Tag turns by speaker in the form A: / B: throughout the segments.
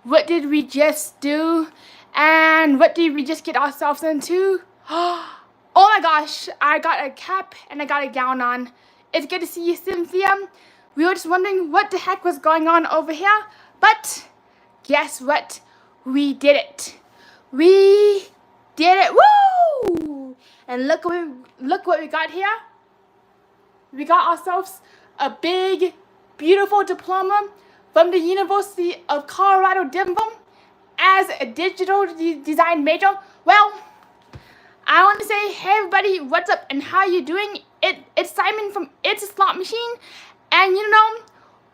A: What did we just do? And what did we just get ourselves into? Oh my gosh, I got a cap and I got a gown on. It's good to see you, Cynthia. We were just wondering what the heck was going on over here. But guess what? We did it. We did it. Woo! And look what we got here. We got ourselves a big, beautiful diploma from the University of Colorado, Denver as a digital design major. Well, I want to say, hey everybody, what's up and how you doing? It's Simon from It's a Slot Machine, and you know,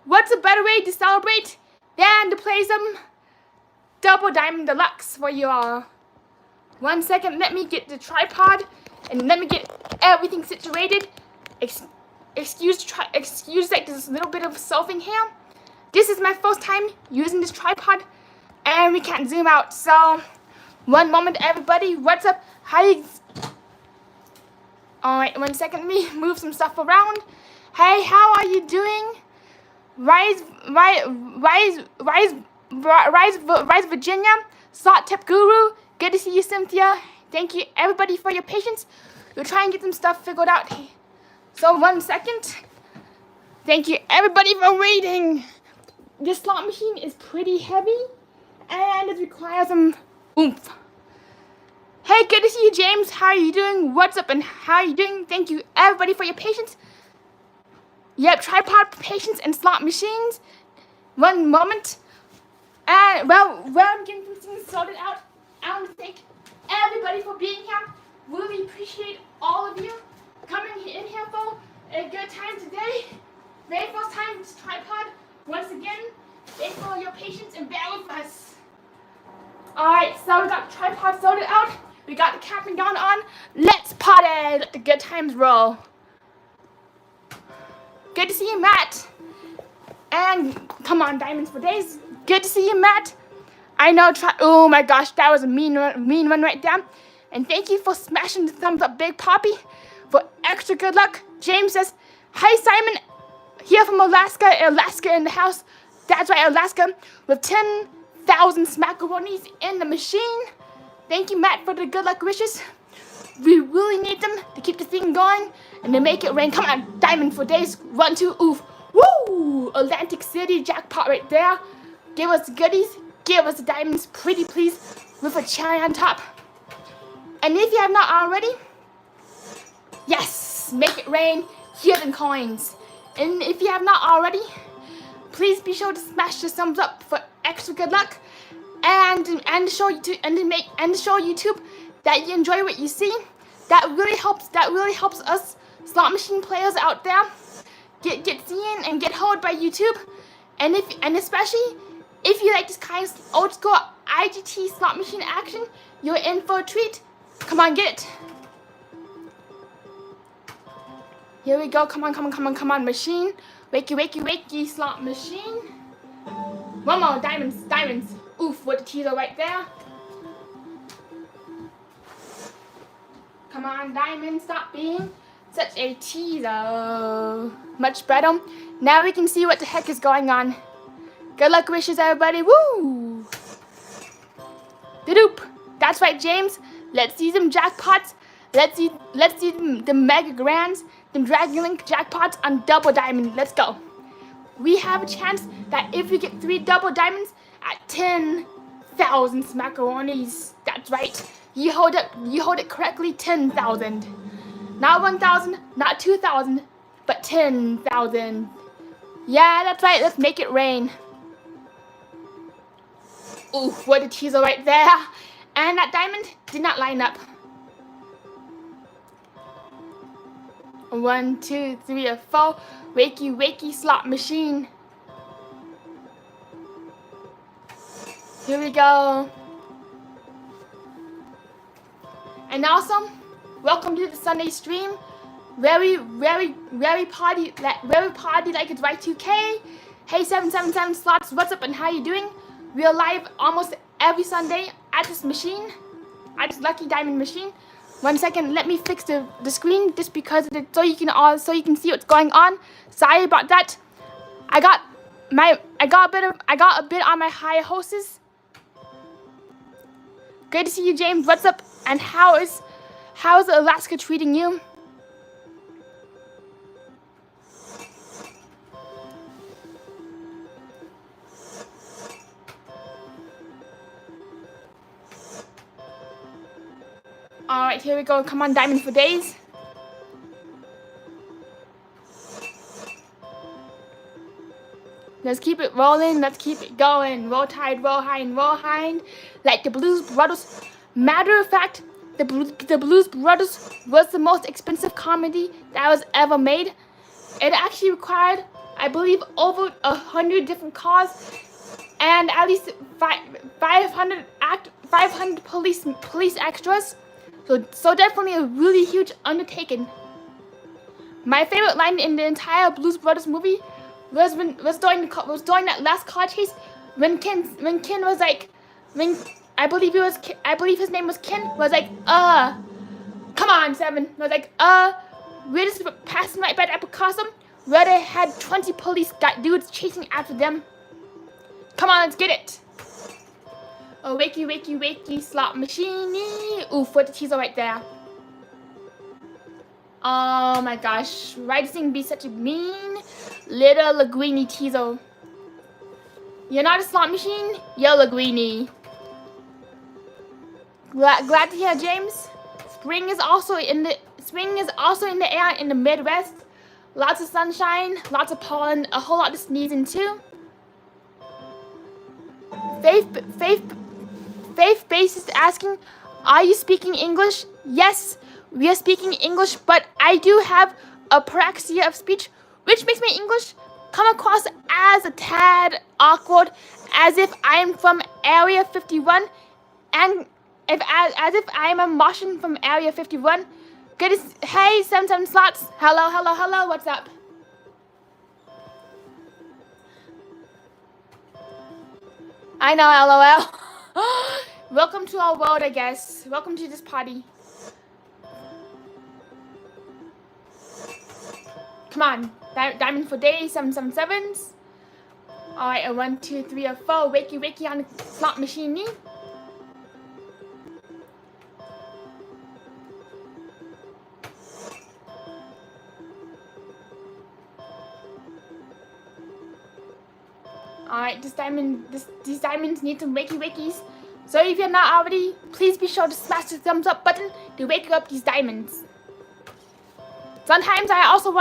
A: what's a better way to celebrate than to play some Double Diamond Deluxe for you all. 1 second, let me get the tripod and let me get everything situated. Excuse like this little bit of selfing here. This is my first time using this tripod and we can't zoom out, so one moment everybody, what's up? How you? Alright, 1 second, let me move some stuff around. Hey, how are you doing? Rise Virginia, Slot Tip Guru, good to see you, Cynthia. Thank you everybody for your patience. We'll try and get some stuff figured out. So 1 second. Thank you everybody for waiting. This slot machine is pretty heavy and it requires some oomph. Hey, good to see you, James. How are you doing? What's up and how are you doing? Thank you everybody for your patience. Yep, tripod, patience, and slot machines. 1 moment. And well, I'm getting things sorted out. I want to thank everybody for being here. Really appreciate all of you coming in here for a good time today. Very first time with this tripod. Once again, thanks for your patience and bear with us. Alright, so we got the tripod sorted out. We got the cap and gown on. Let's party! Let the good times roll. Good to see you, Matt. And come on, Diamonds for Days. Good to see you, Matt. I know, oh my gosh, that was a mean one right there. And thank you for smashing the thumbs up, Big Poppy, for extra good luck. James says, hi Simon, here from Alaska in the house. That's right, Alaska, with 10,000 smackaroonies in the machine. Thank you, Matt, for the good luck wishes. We really need them to keep the thing going and to make it rain. Come on, Diamond for Days. 1, 2, oof. Woo! Atlantic City jackpot right there. Give us the goodies. Give us the diamonds, pretty please, with a cherry on top. And if you have not already, yes, make it rain, hidden coins. And if you have not already, please be sure to smash the thumbs up for extra good luck, and show YouTube that you enjoy what you see. That really helps us slot machine players out there get seen and get heard by YouTube. And especially if you like this kind of old school IGT slot machine action, you're in for a treat. Come on, get it. Here we go. Come on, machine. Wakey, slot machine. One more, diamonds. Oof, what a teaser right there. Come on, diamonds, stop being such a teaser. Much better. Now we can see what the heck is going on. Good luck wishes, everybody. Woo! Doop. That's right, James. Let's see some jackpots. Let's see the mega grands, the Dragon Link jackpots on Double Diamond. Let's go. We have a chance that if we get 3 double diamonds at 10,000 smackaroonies. That's right. You hold it correctly. 10,000. Not 1,000, not 2,000, but 10,000. Yeah, that's right. Let's make it rain. Ooh, what a teaser right there. And that diamond did not line up. 1, 2, 3, or 4. Wakey, slot machine. Here we go. And also, welcome to the Sunday stream. Very party like it's Y2K. Hey 777 slots, what's up and how you doing? We are live almost every Sunday at this machine, at this lucky diamond machine. 1 second, let me fix the screen just because of so you can see what's going on. Sorry about that. I got a bit on my high horses Good to see you, James. What's up? And how's Alaska treating you? All right, here we go. Come on, diamonds for days. Let's keep it rolling. Let's keep it going. Roll Tide, roll high, and roll high. Like the Blues Brothers. Matter of fact, the Blues Brothers was the most expensive comedy that was ever made. It actually required, I believe, over 100 different cars and at least 500 police extras. So definitely a really huge undertaking. My favorite line in the entire Blues Brothers movie was during that last car chase when Ken was like, I believe his name was Ken, was like, come on, Seven, was like, we're just passing right by the Picasso where they had 20 police dudes chasing after them. Come on, let's get it. Oh, wakey, slot machine. Ooh, for the teaser right there. Oh my gosh, why does he be such a mean little Linguini teaser? You're not a slot machine, you're Linguini. Glad to hear, James. Spring is also in the air in the Midwest. Lots of sunshine, lots of pollen, a whole lot of sneezing too. Faith Base is asking, are you speaking English? Yes, we are speaking English, but I do have apraxia of speech, which makes my English come across as a tad awkward, as if I am from Area 51, and as if I am a Martian from Area 51. Good to hey, 77 slots. Hello, what's up? I know, LOL. Welcome to our world, I guess. Welcome to this party. Come on, diamond for days, 777s. Alright, a 1, 2, 3, a 4. Wakey on the slot machine. Alright, these diamonds need some wakies. So if you're not already, please be sure to smash the thumbs up button to wake up these diamonds. Sometimes I also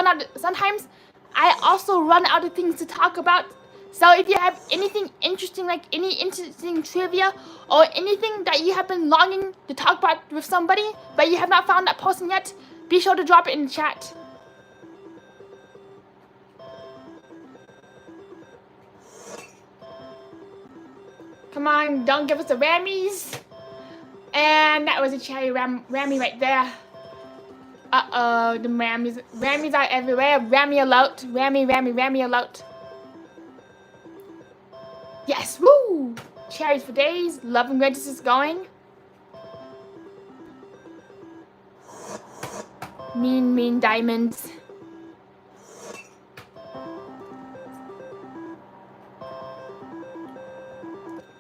A: run out of things to talk about. So if you have anything interesting, like any interesting trivia or anything that you have been longing to talk about with somebody, but you have not found that person yet, be sure to drop it in the chat. Come on, don't give us the rammies. And that was a cherry rammy right there. Uh-oh, the rammies are everywhere. Rammy alert. Rammy alert. Yes, woo! Cherries for days. Love and registers going. Mean diamonds.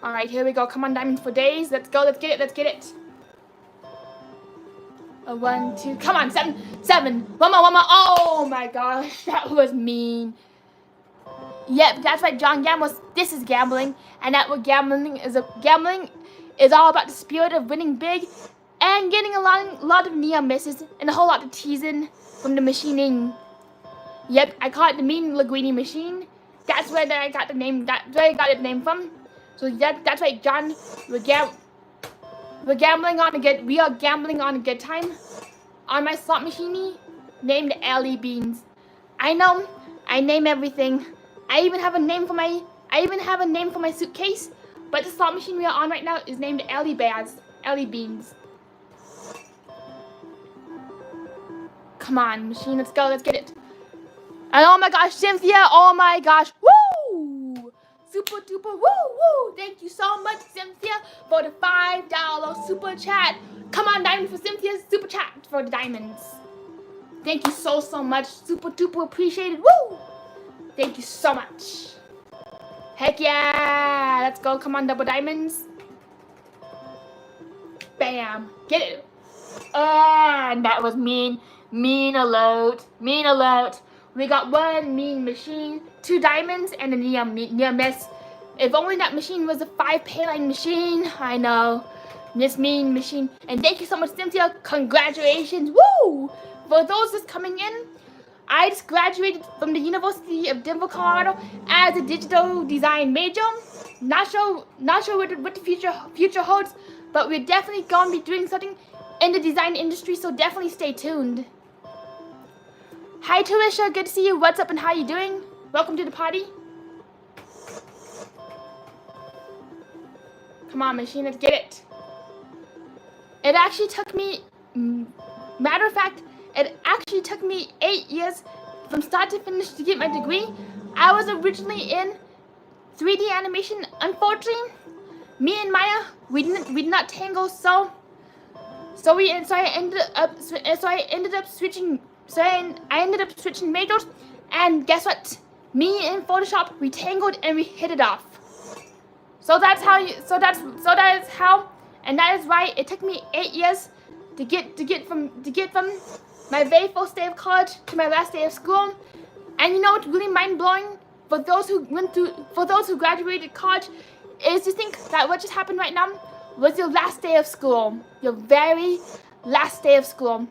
A: Alright, here we go. Come on, diamonds for days. Let's go. Let's get it. A 1, 2. Come on, 7. One more. Oh my gosh, that was mean. Yep, that's right, John Gamble. This is gambling, and that what gambling is all about the spirit of winning big and getting a lot of near misses and a whole lot of teasing from the machining. Yep, I call it the mean Linguini machine. That's where I got the name. That's where I got the name from. So that's right, John. We are gambling on a good time. On my slot machine, named Ellie Beans. I know, I name everything. I even have a name for my suitcase. But the slot machine we are on right now is named Ellie Beans. Come on, machine, let's go, let's get it. And oh my gosh, Cynthia, oh my gosh, woo! Super duper, woo! Thank you so much, Cynthia, for the $5 super chat. Come on, diamond for Cynthia's super chat for the diamonds. Thank you so much, super duper appreciated, woo! Thank you so much. Heck yeah, let's go, come on, double diamonds. Bam. Get it. And that was mean. Mean alert. Mean alert. We got 1 mean machine, 2 diamonds, and a near miss. If only that machine was a 5 payline machine. I know. This mean machine. And thank you so much, Cynthia. Congratulations. Woo! For those that's coming in, I just graduated from the University of Denver, Colorado as a digital design major. Not sure what the future holds, but we're definitely going to be doing something in the design industry, so definitely stay tuned. Hi, Tarisha. Good to see you. What's up and how you doing? Welcome to the party. Come on, machine. Let's get it. It actually took me, matter of fact, it actually took me 8 years from start to finish to get my degree. I was originally in 3D animation. Unfortunately, me and Maya, we did not tangle, so I ended up switching majors, and guess what? Me and Photoshop, we tangled and we hit it off. That is why it took me 8 years to get from my very first day of college to my last day of school. And you know what's really mind-blowing for those who graduated college is to think that what just happened right now was your last day of school, your very last day of school.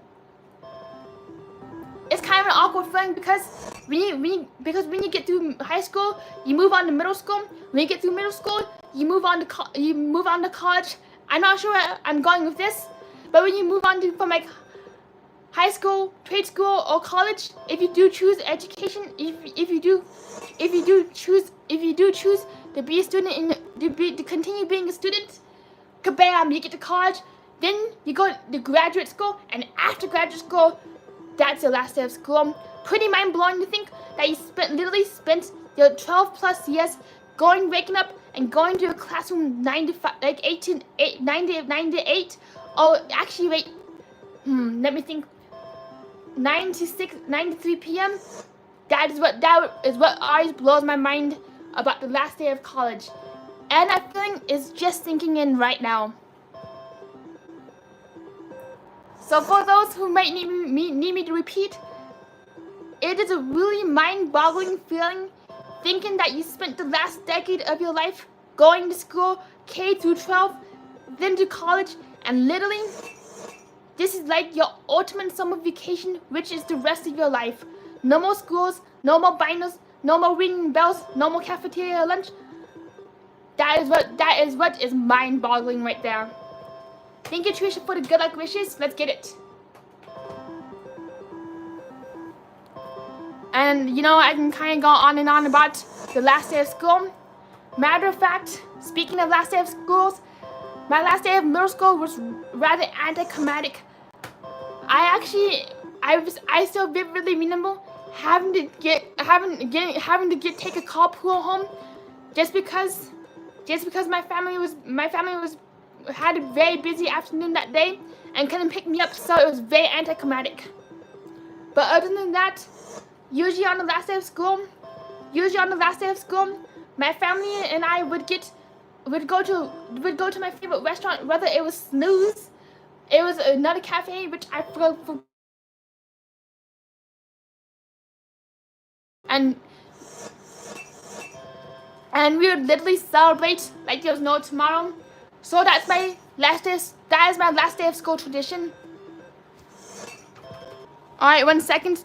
A: It's kind of an awkward feeling because when you get through high school, you move on to middle school. When you get through middle school, you move on to college. I'm not sure where I'm going with this, but when you move on from like high school, trade school, or college, if you do choose education, if you do choose to be a student and to continue being a student, kabam, you get to college, then you go to graduate school, and after graduate school, that's your last day of school. Pretty mind-blowing to think that you literally spent your 12 plus years waking up and going to a classroom 9 to 5, like 9 to 8. Oh, actually, wait. Let me think. 9 to 3 p.m. That is what always blows my mind about the last day of college, and that feeling is just sinking in right now. So for those who might need me to repeat, it is a really mind-boggling feeling thinking that you spent the last decade of your life going to school, K through 12, then to college, and literally, this is like your ultimate summer vacation, which is the rest of your life. No more schools, no more binders, no more ringing bells, no more cafeteria lunch. That is what is mind-boggling right there. Thank you, Trisha, for the good luck wishes. Let's get it. And you know, I can kind of go on and on about the last day of school. Matter of fact, speaking of last day of schools, my last day of middle school was rather anticlimactic. I still vividly remember having to take a carpool home just because my family had a very busy afternoon that day and couldn't pick me up, so it was very anticlimactic. But other than that, usually on the last day of school, my family and I would go to my favorite restaurant, whether it was Snooze, it was another cafe which I forgot. And we would literally celebrate like there was no tomorrow. So that is my last day of school tradition. Alright, 1 second.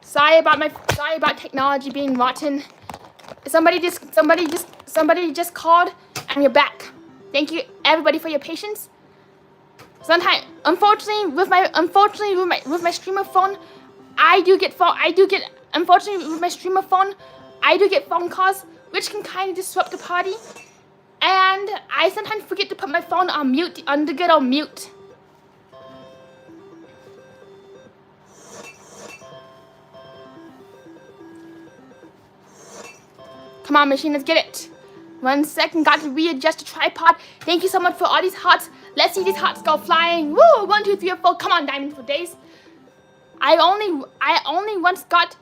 A: Sorry about technology being rotten. Somebody just called and we're back. Thank you everybody for your patience. Unfortunately with my streamer phone, I do get phone calls which can kind of disrupt the party, and I sometimes forget to put my phone on mute, on the good old mute. Come on, machine, let's get it. 1 second, got to readjust the tripod. Thank you so much for all these hearts. Let's see these hearts go flying. Woo! 1, 2, 3, 4. Come on, diamond for days. I only once got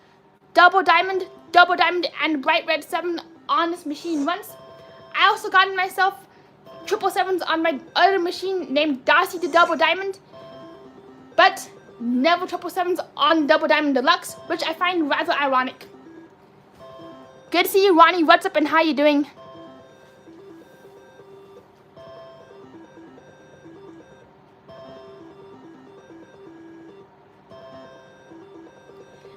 A: double diamond, and bright red 7 on this machine once. I also got myself triple sevens on my other machine named Darcy the Double Diamond, but never triple sevens on Double Diamond Deluxe, which I find rather ironic. Good to see you, Ronnie. What's up and how you doing?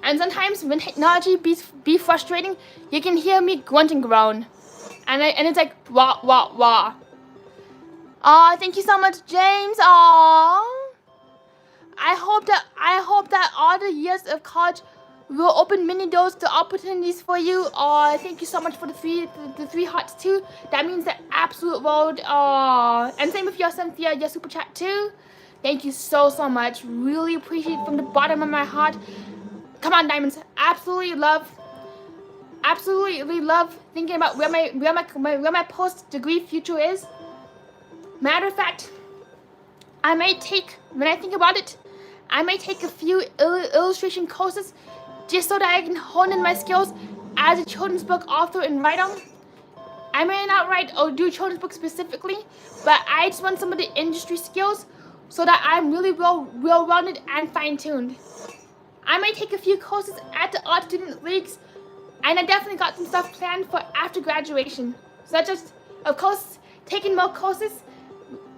A: And sometimes when technology be frustrating, you can hear me grunt and groan. And it's like, wah, wah, wah. Aw, thank you so much, James. Aw. I hope that all the years of college will open many doors to opportunities for you. Aw, thank you so much for the three hearts too. That means the absolute world. Aw. And same with your Cynthia, your super chat too. Thank you so much. Really appreciate it from the bottom of my heart. Come on, Diamonds. Absolutely love thinking about where my post-degree future is. Matter of fact, when I think about it, I may take a few illustration courses just so that I can hone in my skills as a children's book author and writer. I may not write or do children's books specifically, but I just want some of the industry skills so that I'm really well-rounded and fine-tuned. I may take a few courses at the Art Student Leagues, and I definitely got some stuff planned for after graduation, such as, of course, taking more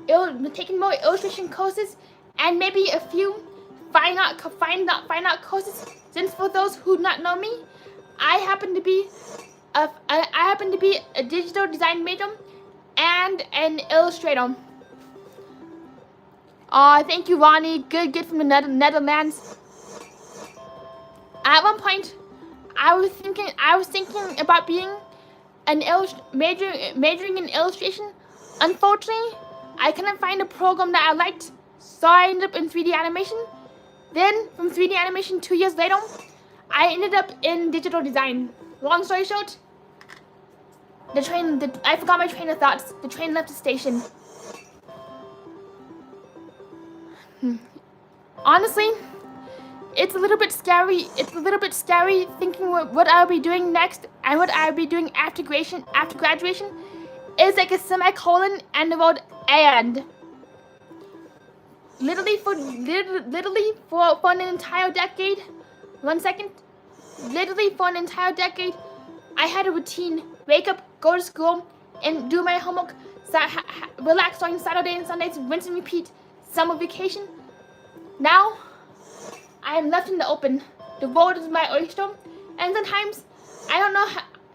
A: illustration courses, and maybe a few fine art courses. Since for those who do not know me, I happen to be a digital design major and an illustrator. Thank you, Ronnie. Good from the Netherlands. At one point, I was thinking about being majoring in illustration. Unfortunately, I couldn't find a program that I liked, so I ended up in 3D animation. Then, from 3D animation 2 years later, I ended up in digital design. Long story short, I forgot my train of thoughts. The train left the station. Honestly, it's a little bit scary. Thinking what I'll be doing next and what I'll be doing after graduation. It's like a semicolon and the word and. Literally for an entire decade. 1 second. Literally for an entire decade, I had a routine. Wake up, go to school, and do my homework. Relax on Saturday and Sundays, rinse and repeat. Summer vacation. Now, I am left in the open. The world is my oyster, and sometimes I don't know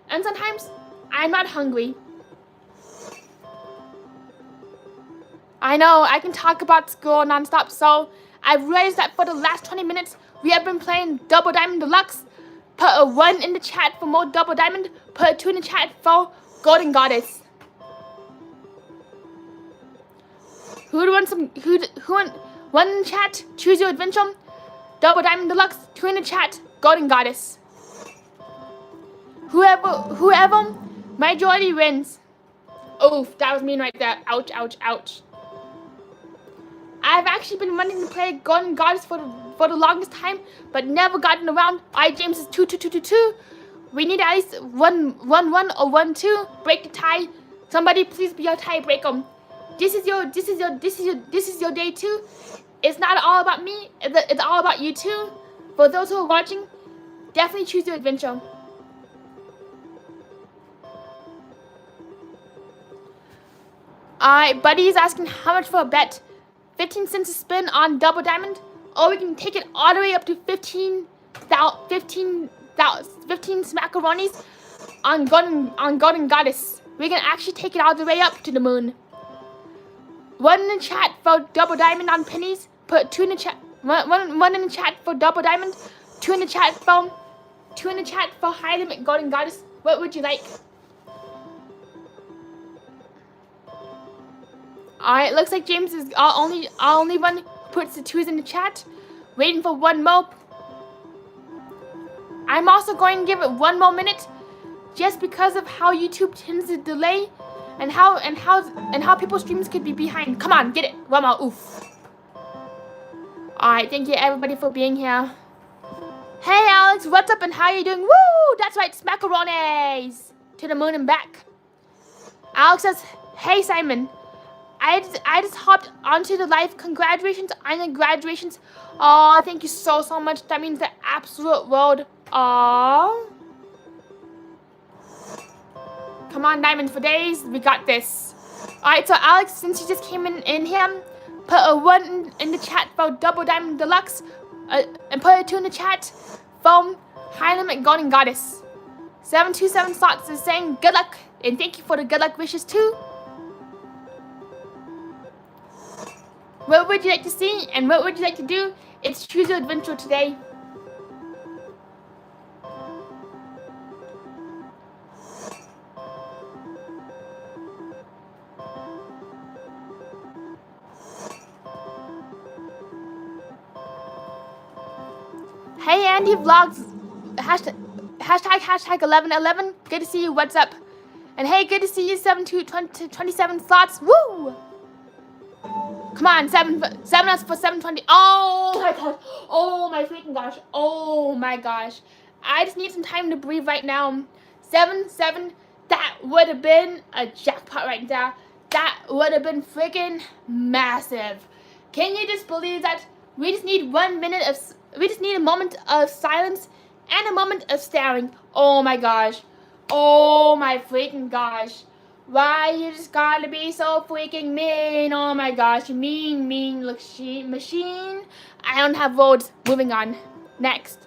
A: and sometimes I'm not hungry. I know, I can talk about school non-stop, so I've realized that for the last 20 minutes, we have been playing Double Diamond Deluxe. Put a 1 in the chat for more Double Diamond, put a 2 in the chat for Golden Goddess. Who wants 1 in the chat, choose your adventure. Double Diamond Deluxe, 2 in the chat, Golden Goddess. Whoever, majority wins. Oof, that was mean right there. Ouch, ouch, ouch. I've actually been wanting to play Golden Goddess for the longest time, but never gotten around. Alright, James is 2-2-2-2-2. We need at least 1-1 or 1-2. Break the tie. Somebody please be our tiebreaker. This is your day too. It's not all about me. It's all about you too. For those who are watching, definitely choose your adventure. Alright, Buddy is asking how much for a bet. 15 cents a spin on Double Diamond, or we can take it all the way up to 15 smackaronis on Golden Goddess. We can actually take it all the way up to the moon. 1 in the chat for Double Diamond on pennies. Put 2 in the chat. One in the chat for Double Diamond. 2 in the chat for High Limit Golden Goddess. What would you like? Alright, looks like James is our only one who puts the 2s in the chat. Waiting for 1 more. I'm also going to give it 1 more minute, just because of how YouTube tends to delay, and how people's streams could be behind. Come on, get it. 1 more. Oof. Alright, thank you everybody for being here. Hey Alex, what's up and how you doing? Woo! That's right, smackaronis! To the moon and back. Alex says, hey Simon. I just hopped onto the live. Congratulations on your graduations. Oh, thank you so much. That means the absolute world. Oh. Come on, Diamond, for days. We got this. Alright, so Alex, since you just came in here, put a 1 in the chat for Double Diamond Deluxe. And put a 2 in the chat from High Limit Golden Goddess. 727 Slots is saying good luck. And thank you for the good luck wishes too. What would you like to see and what would you like to do? It's Choose Your Adventure today. Hey Andy Vlogs, hashtag 1111. Good to see you. What's up? And hey, good to see you. 27 slots. Woo! Come on, 7 us for 720. Oh my gosh. Oh my freaking gosh. Oh my gosh. I just need some time to breathe right now. 7. That would have been a jackpot right there. That would have been freaking massive. Can you just believe that? We just need 1 minute of. We just need a moment of silence and a moment of staring. Oh my gosh. Oh my freaking gosh. Why you just gotta be so freaking mean? Oh my gosh. Mean machine. I don't have words. Moving on. Next.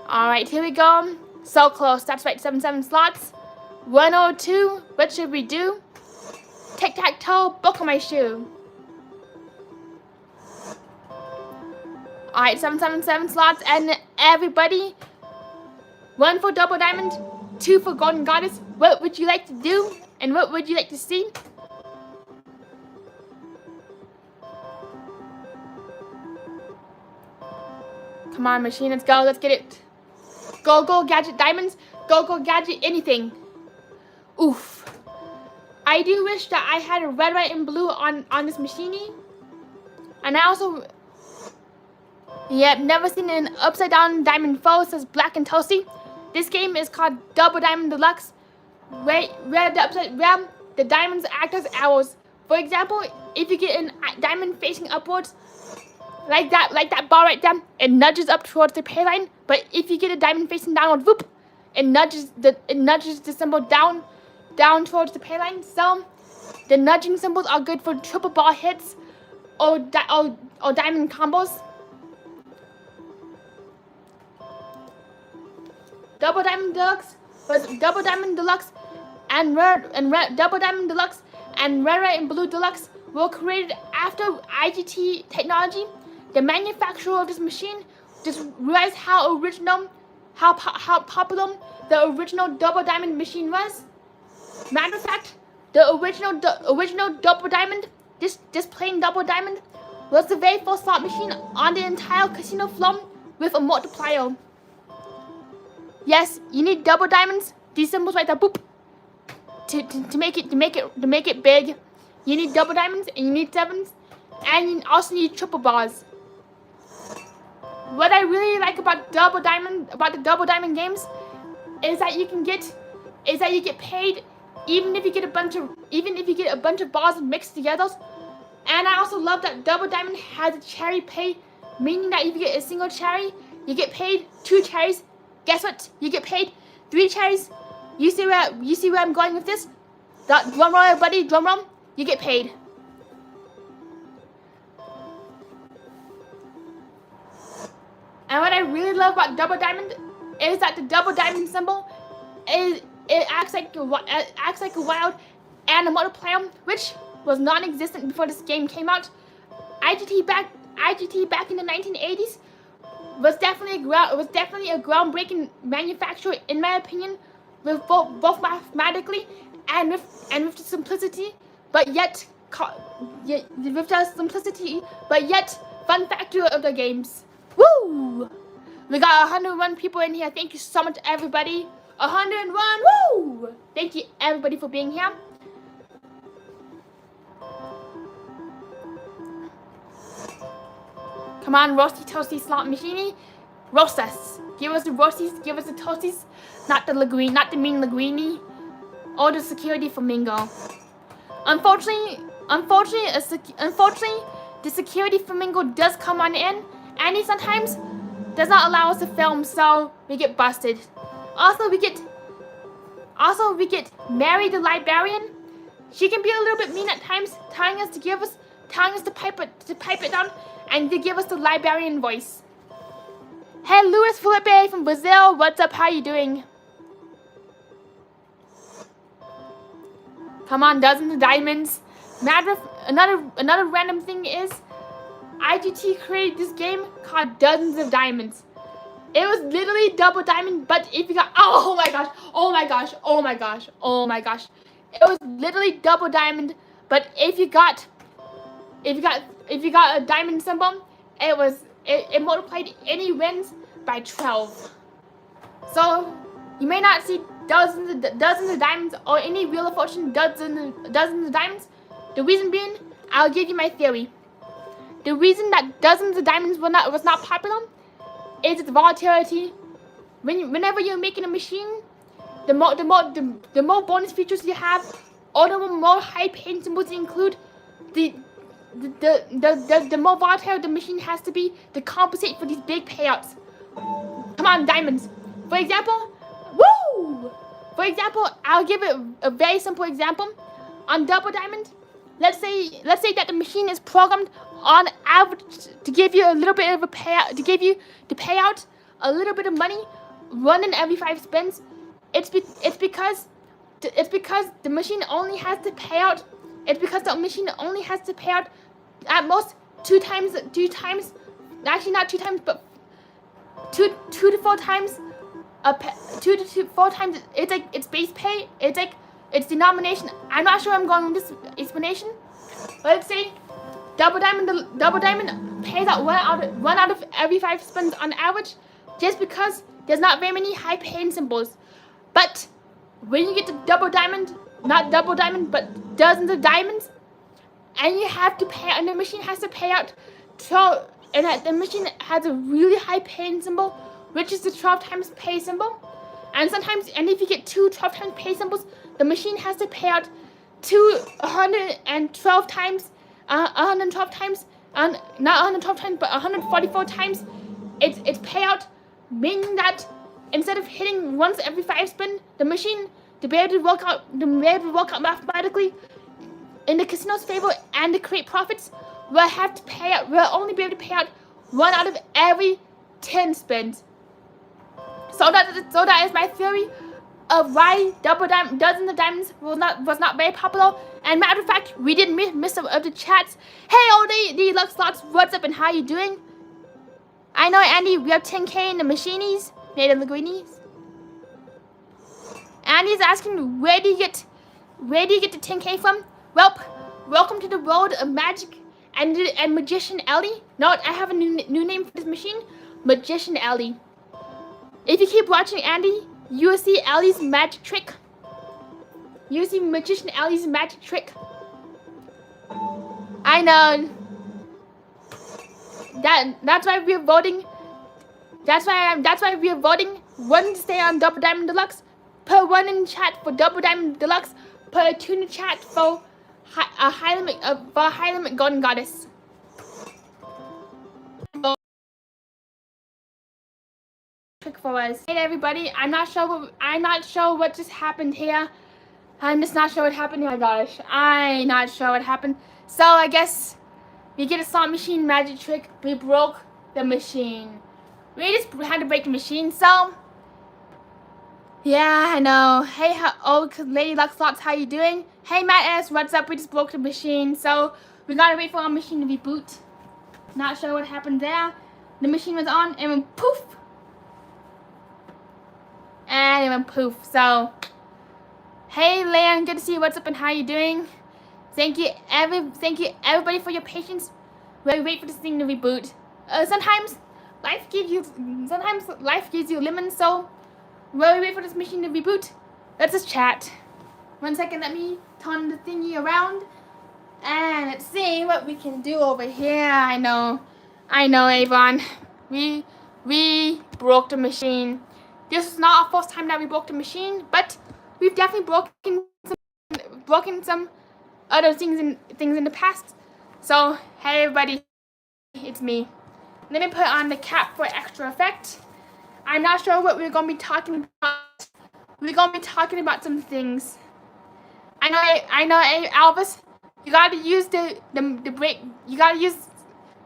A: Alright, here we go. So close. That's right. 7 slots. 102. What should we do? Tic-tac-toe. Buckle my shoe. Alright, 7 slots, and everybody, 1 for Double Diamond, 2 for Golden Goddess. What would you like to do, and what would you like to see? Come on, machine, let's go, let's get it. Go, gadget diamonds, go, gadget anything. Oof. I do wish that I had a red, white, and blue on this machine. And I also... Yep, never seen an upside down diamond foe, says Black and Toasty. This game is called Double Diamond Deluxe, where the diamonds act as arrows. For example, if you get a diamond facing upwards, like that bar right there, it nudges up towards the pay line. But if you get a diamond facing downward, whoop, it nudges the symbol down towards the pay line. So the nudging symbols are good for triple bar hits or diamond combos. Double Diamond Deluxe was Double Diamond Deluxe and Double Diamond Deluxe and Red, White, and Blue Deluxe were created after IGT technology. The manufacturer of this machine just realized how popular the original Double Diamond machine was. Matter of fact, the original Double Diamond, this plain Double Diamond, was the very first slot machine on the entire casino floor with a multiplier. Yes, you need double diamonds. These symbols right there, boop. To make it big, you need double diamonds and you need 7s, and you also need triple bars. What I really like about the double diamond games is that you get paid even if you get a bunch of bars mixed together. And I also love that Double Diamond has a cherry pay, meaning that if you get a single cherry, you get paid 2 cherries. Guess what? You get paid 3 cherries. You see where I'm going with this? Drum roll, everybody. Drum roll. You get paid. And what I really love about Double Diamond is that the Double Diamond symbol acts like a wild and a multiplier, which was non-existent before this game came out. IGT back in the 1980s. Was definitely a groundbreaking manufacturer, in my opinion, with both mathematically and with the simplicity, but yet fun factor of the games. Woo! We got 101 people in here. Thank you so much, everybody. 101. Woo! Thank you, everybody, for being here. Come on, roasty toasty slot machine. Roast us. Give us the roasties, give us the toasties. Not the mean linguine. Or the security flamingo. Unfortunately, the security flamingo does come on in, and he sometimes does not allow us to film, so we get busted. Also, we get Mary the librarian. She can be a little bit mean at times, telling us to pipe it down, and to give us the librarian voice. Hey, Luis Felipe from Brazil, what's up? How you doing? Come on, dozens of diamonds. Another random thing is, IGT created this game called Dozens of Diamonds. It was literally double diamond, but if you got, oh my gosh, it was literally double diamond, but if you got a diamond symbol, it multiplied any wins by 12. So you may not see dozens of diamonds or any Wheel of Fortune dozens of diamonds. The reason being, I'll give you my theory. The reason that dozens of diamonds was not popular is its volatility. Whenever you're making a machine, the more bonus features you have, or the more high paying symbols you include, the more volatile the machine has to be to compensate for these big payouts. Come on, diamonds. For example, I'll give it a very simple example. On double diamond, let's say that the machine is programmed on average to give you a little bit of a payout, to give you the payout a little bit of money, running every 5 spins. It's because the machine only has to pay out. It's because the machine only has to pay out at most 2 times. Actually, not 2 times, but 2 to 4 times. 2 to 4 times. It's like its base pay. It's like its denomination. I'm not sure I'm going with this explanation. But let's say double diamond pays out one out of every 5 spins on average, just because there's not very many high paying symbols. But when you get to double diamond, not double diamond, but dozens of diamonds, and you have to pay, and the machine has to pay out 12, and the machine has a really high paying symbol, which is the 12 times pay symbol. And if you get 2 12 times pay symbols, the machine has to pay out 112 times, not 112 times, but 144 times its payout, meaning that instead of hitting once every 5 spin, the machine, to be able to work out mathematically in the casino's favor and to create profits, will only be able to pay out 1 out of every 10 spins. So that is my theory of why dozens of diamonds was not very popular. And matter of fact, we did miss some of the chats. Hey, all the Lux Slots, what's up and how you doing? I know, Andy, we have 10K in the machinies, Native Linguinis. Andy's asking, where do you get the 10K from? Well, welcome to the world of magic and Magician Ellie. No, I have a new name for this machine, Magician Ellie. If you keep watching, Andy, you will see Ellie's magic trick. You will see Magician Ellie's magic trick. I know. That's why we're voting. That's why we're voting. 1 to stay on Double Diamond Deluxe. Put 1 in chat for Double Diamond Deluxe. Put 2 in the chat for high limit Golden Goddess. Trick for us. Hey everybody, I'm not sure what just happened here. I'm just not sure what happened. Oh my gosh, I'm not sure what happened. So I guess we get a slot machine magic trick. We broke the machine. We just had to break the machine. So yeah, I know. Hey, Lady Lux Slots, how you doing? Hey, Matt S, what's up? We just broke the machine, so we gotta wait for our machine to reboot. Not sure what happened there. The machine was on, and then poof. And it went poof. So, hey, Leon, good to see you. What's up and how you doing? Thank you everybody for your patience while we wait for this thing to reboot. Sometimes life gives you lemons. So while we wait for this machine to reboot, let's just chat. 1 second, let me turn the thingy around and let's see what we can do over here. I know, Avon. We broke the machine. This is not our first time that we broke the machine, but we've definitely broken some other things in the past. So hey everybody, it's me. Let me put on the cap for extra effect. I'm not sure what we're gonna be talking about. We're gonna be talking about some things. I know, Elvis. You gotta use the break. You gotta use.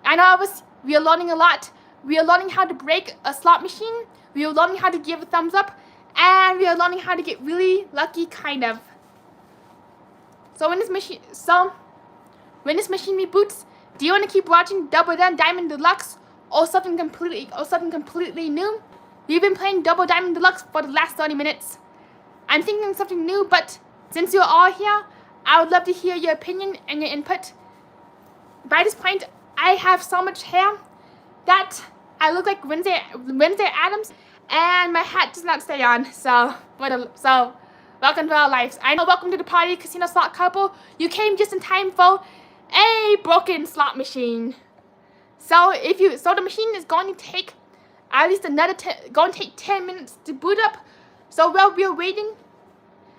A: I know, Elvis. We are learning a lot. We are learning how to break a slot machine. We are learning how to give a thumbs up, and we are learning how to get really lucky, kind of. So when this machine reboots, do you want to keep watching Double Diamond Deluxe or something completely new? We've been playing Double Diamond Deluxe for the last 30 minutes. I'm thinking something new, but since you're all here, I would love to hear your opinion and your input. By this point, I have so much hair that I look like Wednesday Addams, and my hat does not stay on. So welcome to our lives. I know, welcome to the party, Casino Slot Couple. You came just in time for a broken slot machine. So the machine is going to take at least going to take 10 minutes to boot up. So while we're waiting,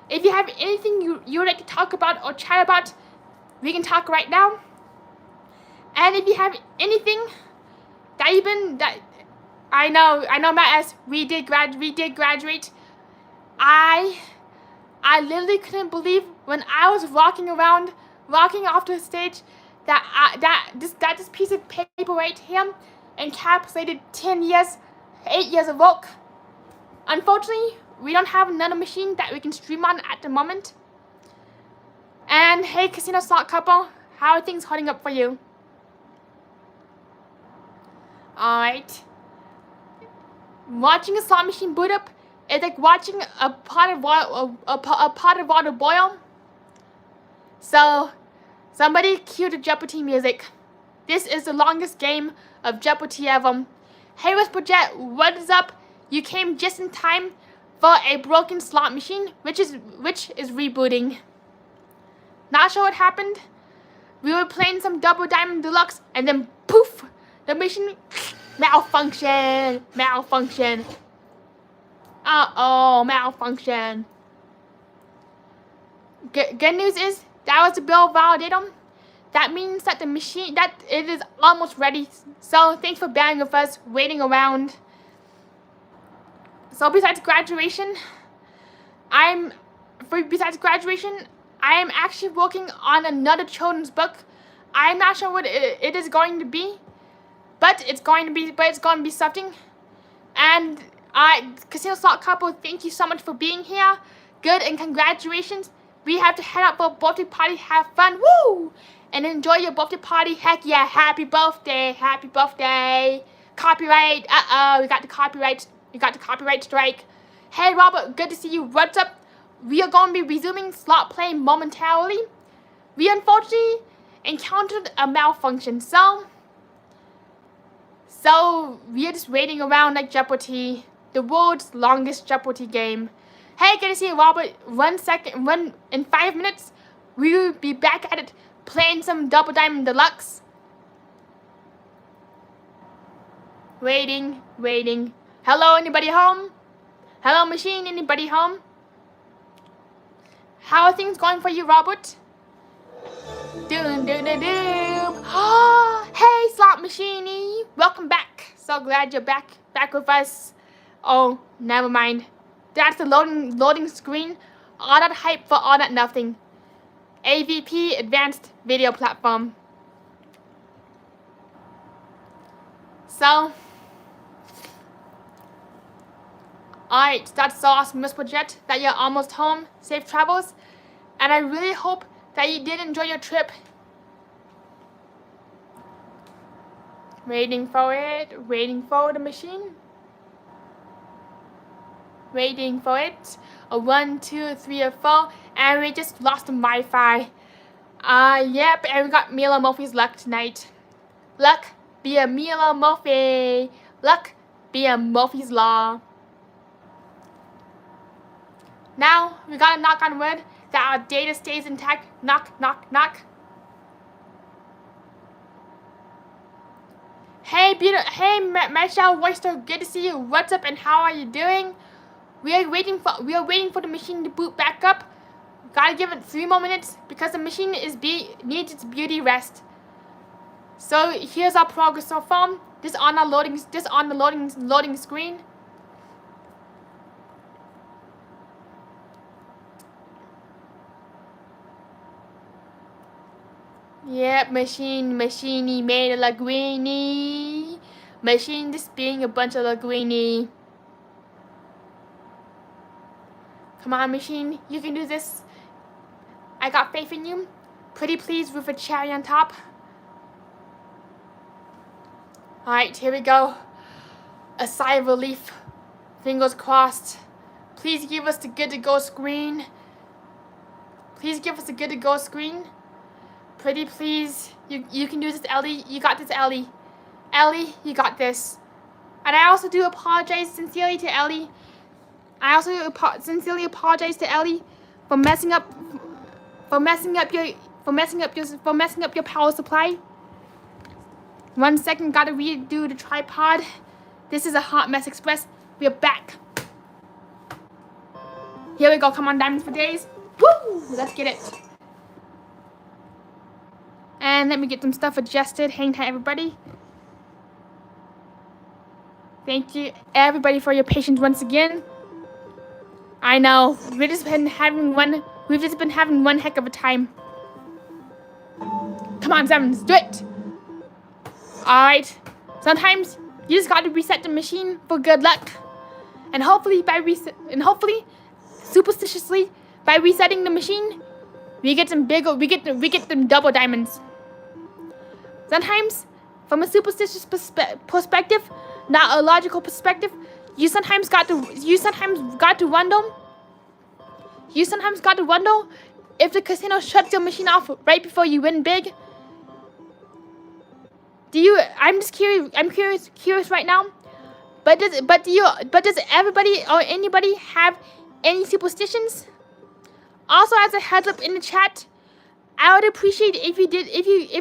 A: if you have anything you would like to talk about or chat about, we can talk right now. And if you have anything that I know, Matt S, we did graduate. I literally couldn't believe when I was walking off the stage that this piece of paper right here encapsulated 8 years of work. Unfortunately, we don't have another machine that we can stream on at the moment. And hey, Casino Slot Couple, how are things holding up for you? Alright. Watching a slot machine boot up is like watching a pot of water boil. So, somebody cue the Jeopardy music. This is the longest game of Jeopardy ever. Hey, Whisperjet, what is up? You came just in time for a broken slot machine, which is rebooting. Not sure what happened. We were playing some Double Diamond Deluxe, and then poof, the machine malfunction. Uh-oh, malfunction. Good news is that was the build validator. That means that it is almost ready. So thanks for bearing with us, waiting around. So besides graduation, I am actually working on another children's book. I'm not sure what it is going to be, but it's going to be something. And Casino Slot Couple, thank you so much for being here. Good, and congratulations. We have to head out for a birthday party, have fun, woo! And enjoy your birthday party. Heck yeah, happy birthday. Copyright, we got the copyright strike. Hey Robert, good to see you. What's up? We are going to be resuming slot play momentarily. We unfortunately encountered a malfunction, so we are just waiting around like Jeopardy, the world's longest Jeopardy game. Hey, good to see you, Robert. In 5 minutes, we will be back at it playing some Double Diamond Deluxe. Waiting. Hello, anybody home? Hello, machine, anybody home? How are things going for you, Robert? Doom. Hey, Slot Machiney. Welcome back. So glad you're back with us. Oh, never mind. That's the loading screen. All that hype for all that nothing. AVP, Advanced Video Platform. So, alright, that's so awesome, Miss Project, that you're almost home. Safe travels. And I really hope that you did enjoy your trip. Waiting for the machine. Waiting for it. A 1, 2, 3, or 4. And we just lost the Wi-Fi. Yep, and we got Mila Murphy's luck tonight. Luck be a Mila Murphy. Luck be a Murphy's Law. Now, we gotta knock on wood that our data stays intact. Knock. Hey, Michelle Royster, good to see you. What's up and how are you doing? We are waiting for the machine to boot back up. Gotta give it 3 more minutes because the machine needs its beauty rest. So here's our progress so far. This on the loading screen. Yep, machine made a linguine. Machine just being a bunch of linguine. Come on, machine, you can do this. I got faith in you. Pretty please with a cherry on top. Alright, here we go. A sigh of relief. Fingers crossed. Please give us the good to go screen. Please give us the good to go screen. Pretty please. You can do this, Ellie. You got this, Ellie. Ellie, you got this. And I also do apologize sincerely to Ellie. I also sincerely apologize to Ellie for messing up your power supply. 1 second, gotta redo the tripod. This is a hot mess express. We are back. Here we go. Come on, diamonds for days. Woo! Let's get it. And let me get some stuff adjusted. Hang tight, everybody. Thank you, everybody, for your patience once again. I know we've just been having one heck of a time. Come on, Sevens, do it. All right. Sometimes you just got to reset the machine for good luck, and hopefully superstitiously by resetting the machine, we get some double diamonds. Sometimes, from a superstitious perspective, not a logical perspective, you sometimes got to wonder if the casino shuts your machine off right before you win big. I'm curious right now. But does everybody or anybody have any superstitions? Also, as a heads up in the chat, I would appreciate if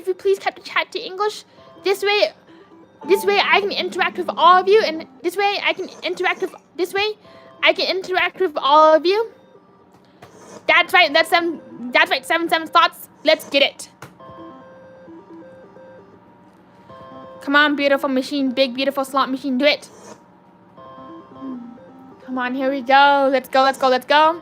A: you please kept the chat to English. This way I can interact with all of you, and this way I can interact with all of you. That's right. That's right. 7 thoughts. Let's get it. Come on, beautiful machine, big beautiful slot machine, do it. Come on, here we go. Let's go. Let's go. Let's go.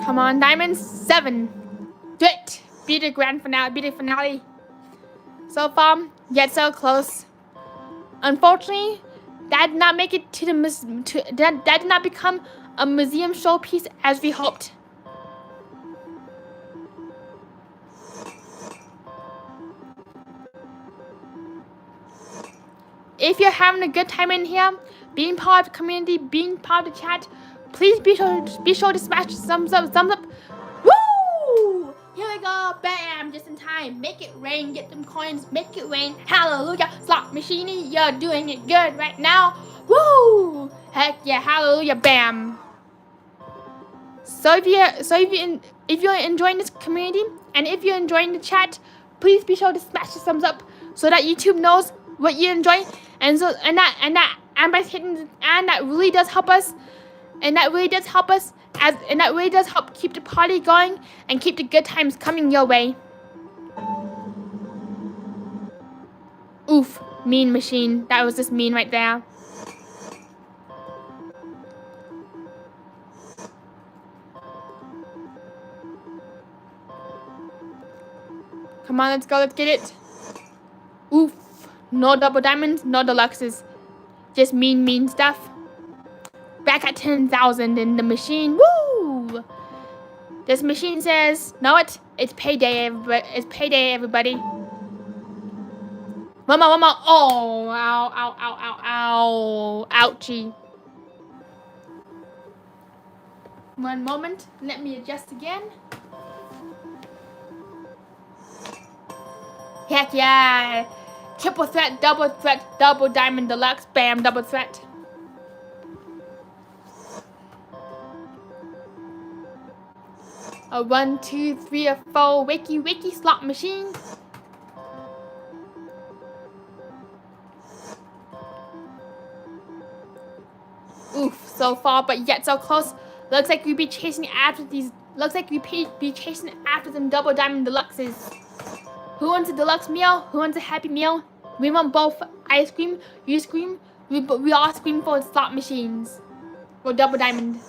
A: Come on, diamonds. 7. Do it. Be the grand finale. Be the finale. So far, yet so close. Unfortunately, that did not make it to the that did not become a museum showpiece as we hoped. If you're having a good time in here, being part of the community, being part of the chat, please be sure to smash the thumbs up. Woo! Here we go. Bam! Just in time. Make it rain. Get them coins. Make it rain. Hallelujah. Slot machine, you're doing it good right now. Woo! Heck yeah. Hallelujah. Bam. So if you're enjoying this community and if you're enjoying the chat, please be sure to smash the thumbs up so that YouTube knows what you enjoy, and that really does help us. And that really does help us, and that really does help keep the party going and keep the good times coming your way. Oof, mean machine. That was just mean right there. Come on, let's go, let's get it. Oof, no double diamonds, no deluxes. Just mean stuff. Back at 10,000 in the machine. Woo! This machine says, know it? It's payday, everybody. One more. Oh, ow. Ouchie. One moment. Let me adjust again. Heck yeah. Triple threat, double diamond deluxe, bam, double threat. A 1, 2, 3, a 4 wiki slot machine. Oof, so far but yet so close. Looks like we be chasing after these. Looks like we be chasing after them double diamond deluxes. Who wants a deluxe meal? Who wants a happy meal? We want both. I scream, you scream. We all scream for slot machines. Or double diamond.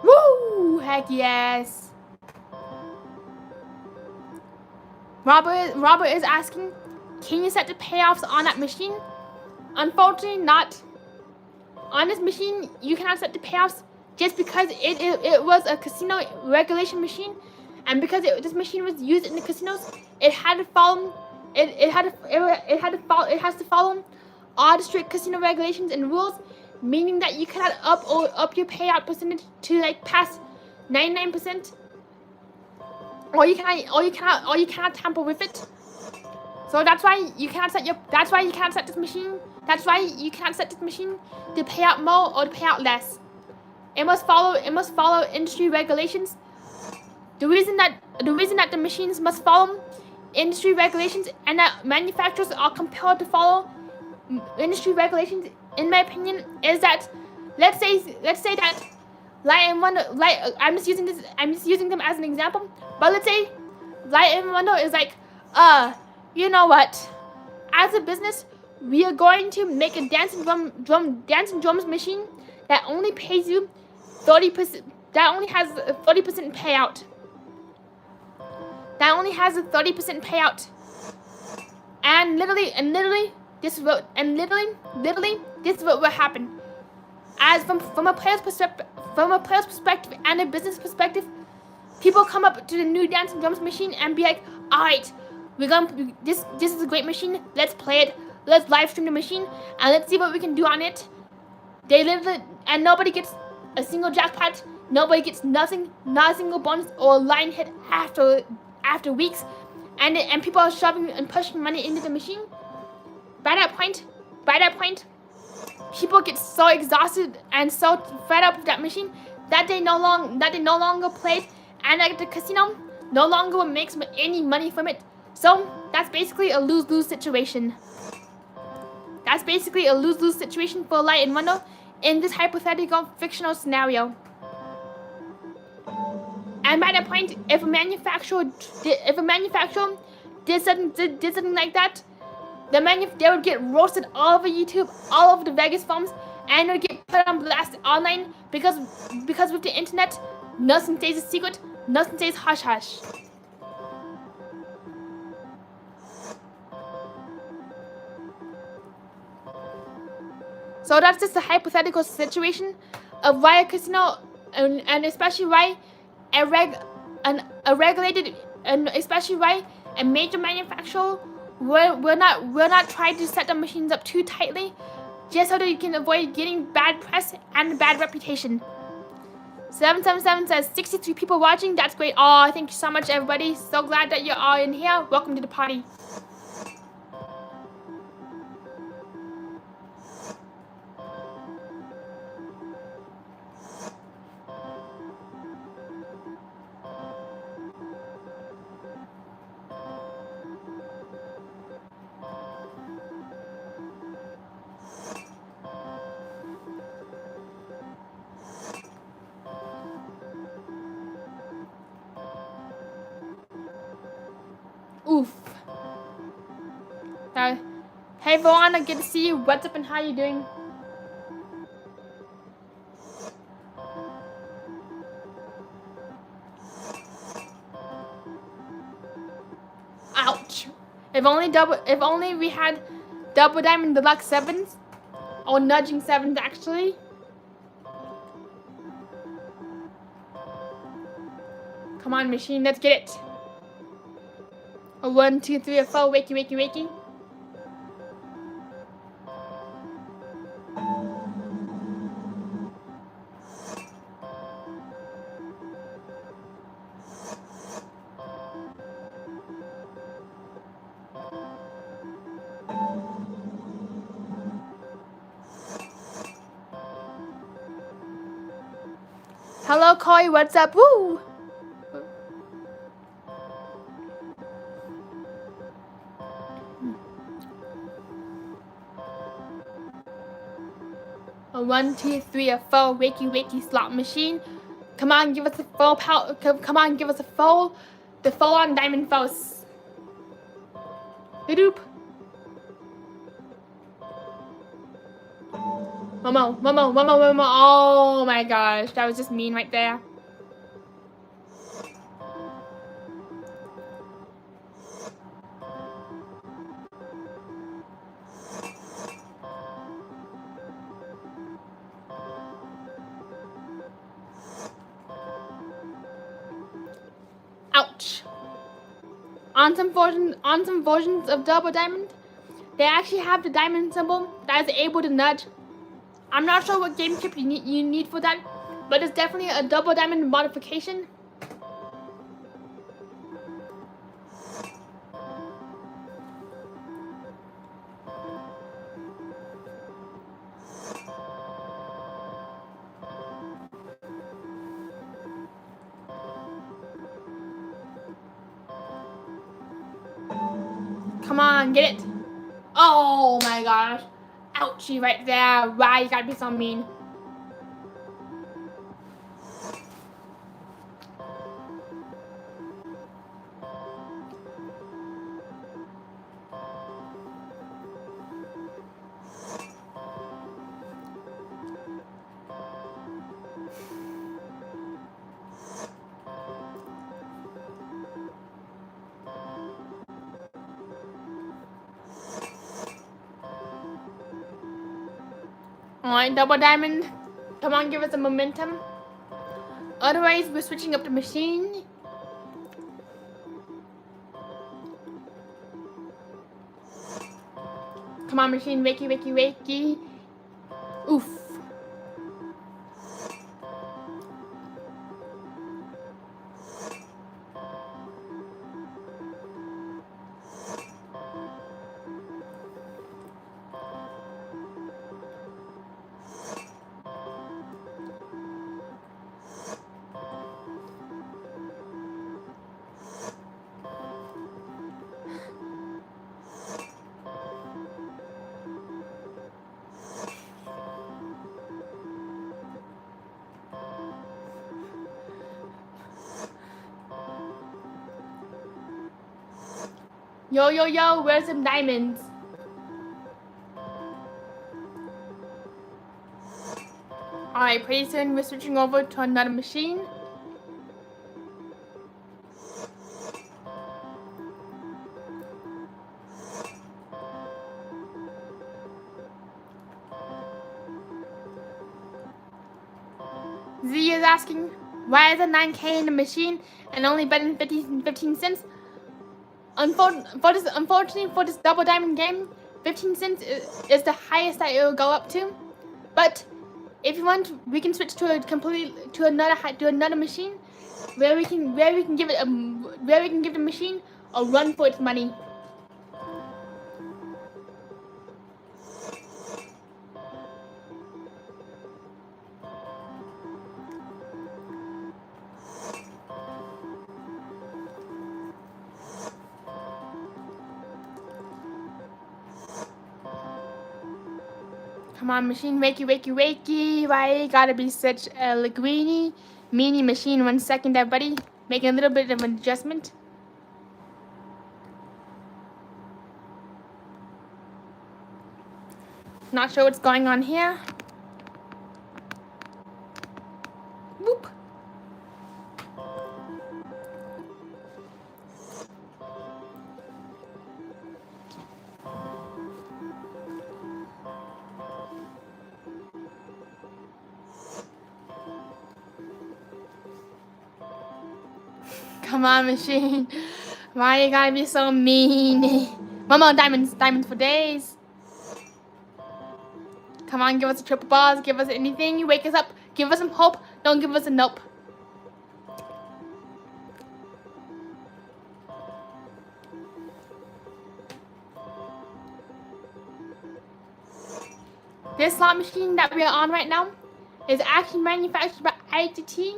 A: Woo! Heck yes. Robert is asking, can you set the payoffs on that machine? Unfortunately, not. On this machine, you cannot set the payoffs just because it was a casino regulation machine, and because this machine was used in the casinos, it had to follow. It has to follow all the strict casino regulations and rules, meaning that you cannot up your payout percentage to like past 99%, or you cannot tamper with it. So that's why you cannot set this machine. That's why you cannot set this machine to pay out more or to pay out less. It must follow industry regulations. The reason that the machines must follow industry regulations and that manufacturers are compelled to follow industry regulations, in my opinion, is that let's say that I'm just using them as an example, but let's say Light and Wonder is like, you know what? As a business, we are going to make a dancing drums machine that only pays you 30%. That only has a 30% payout. That only has a 30% payout. And literally, this is what will happen. As from a player's perspective and a business perspective, people come up to the new dancing drums machine and be like, all right, this is a great machine. Let's play it. Let's live stream the machine and let's see what we can do on it. They literally, and nobody gets a single jackpot. Nobody gets nothing, not a single bonus or line hit after weeks, and people are shoving and pushing money into the machine. By that point, people get so exhausted and so fed up with that machine that they no longer play it, and like the casino no longer makes any money from it. So that's basically a lose-lose situation. That's basically a lose-lose situation for Light and Wonder in this hypothetical fictional scenario. And by that point, if a manufacturer did something like that, they would get roasted all over YouTube, all over the Vegas forums, and it would get put on blast online because with the internet, nothing stays a secret, nothing stays hush hush. So that's just a hypothetical situation of why a casino, and especially why a regulated, and especially why a major manufacturer will not try to set the machines up too tightly, just so that you can avoid getting bad press and bad reputation. 777 says 63 people watching. That's great. Oh, thank you so much, everybody. So glad that you're all in here. Welcome to the party. Oof. Hey Veronica, good to see you. What's up and how you doing? Ouch. If only we had double diamond deluxe 7s, or nudging 7s actually. Come on, machine, let's get it. A 1, 2, 3, a 4, wakey, wakey, wakey. Hello, Koi, what's up? Woo! A 1, 2, 3, a 4, wakey, wakey slot machine. Come on, give us a full power. Come on, give us a full. The full on diamond false. Doop. Momo, Momo, Momo, Momo. Oh my gosh, that was just mean right there. Ouch. On some versions of double diamond, they actually have the diamond symbol that is able to nudge. I'm not sure what game chip you need for that, but it's definitely a double diamond modification. Come on, get it. Oh my gosh. Ouchie right there. Why you gotta be so mean? Alright, double diamond. Come on, give us a momentum. Otherwise, we're switching up the machine. Come on, machine. Wakey, wakey, wakey. Oof. Yo, yo, yo, where's some diamonds? Alright, pretty soon we're switching over to another machine. Z is asking, why is it 9K in the machine and only betting 15 cents? Unfortunately for this double diamond game, 15 cents is the highest that it will go up to. But if you want, we can switch to another machine where we can give the machine a run for its money. Come on, machine, wakey, wakey, wakey. Why you gotta be such a linguini? Meanie machine, 1 second there, buddy. Making a little bit of an adjustment. Not sure what's going on here. Whoop. Come on, machine. Why you gotta be so mean? One more diamonds. Diamonds for days. Come on, give us a triple balls. Give us anything. You wake us up. Give us some hope. Don't give us a nope. This slot machine that we are on right now is actually manufactured by ITT,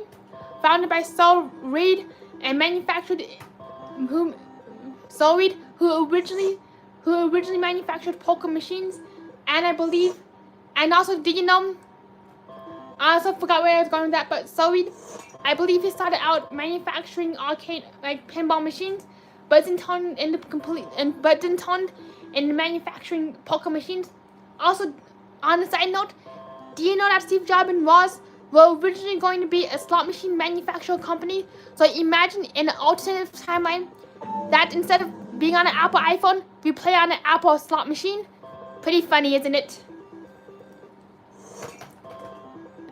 A: founded by Sol Reed, and manufactured who originally manufactured poker machines, and I believe, and also, did you know? I also forgot where I was going with that, but Sol Reed, I believe he started out manufacturing arcade like pinball machines, but didn't turn into manufacturing poker machines. Also, on a side note, do you know that Steve Jobs and Ross were originally going to be a slot machine manufacturer company? So imagine in an alternative timeline that instead of being on an Apple iPhone, we play on an Apple slot machine. Pretty funny, isn't it?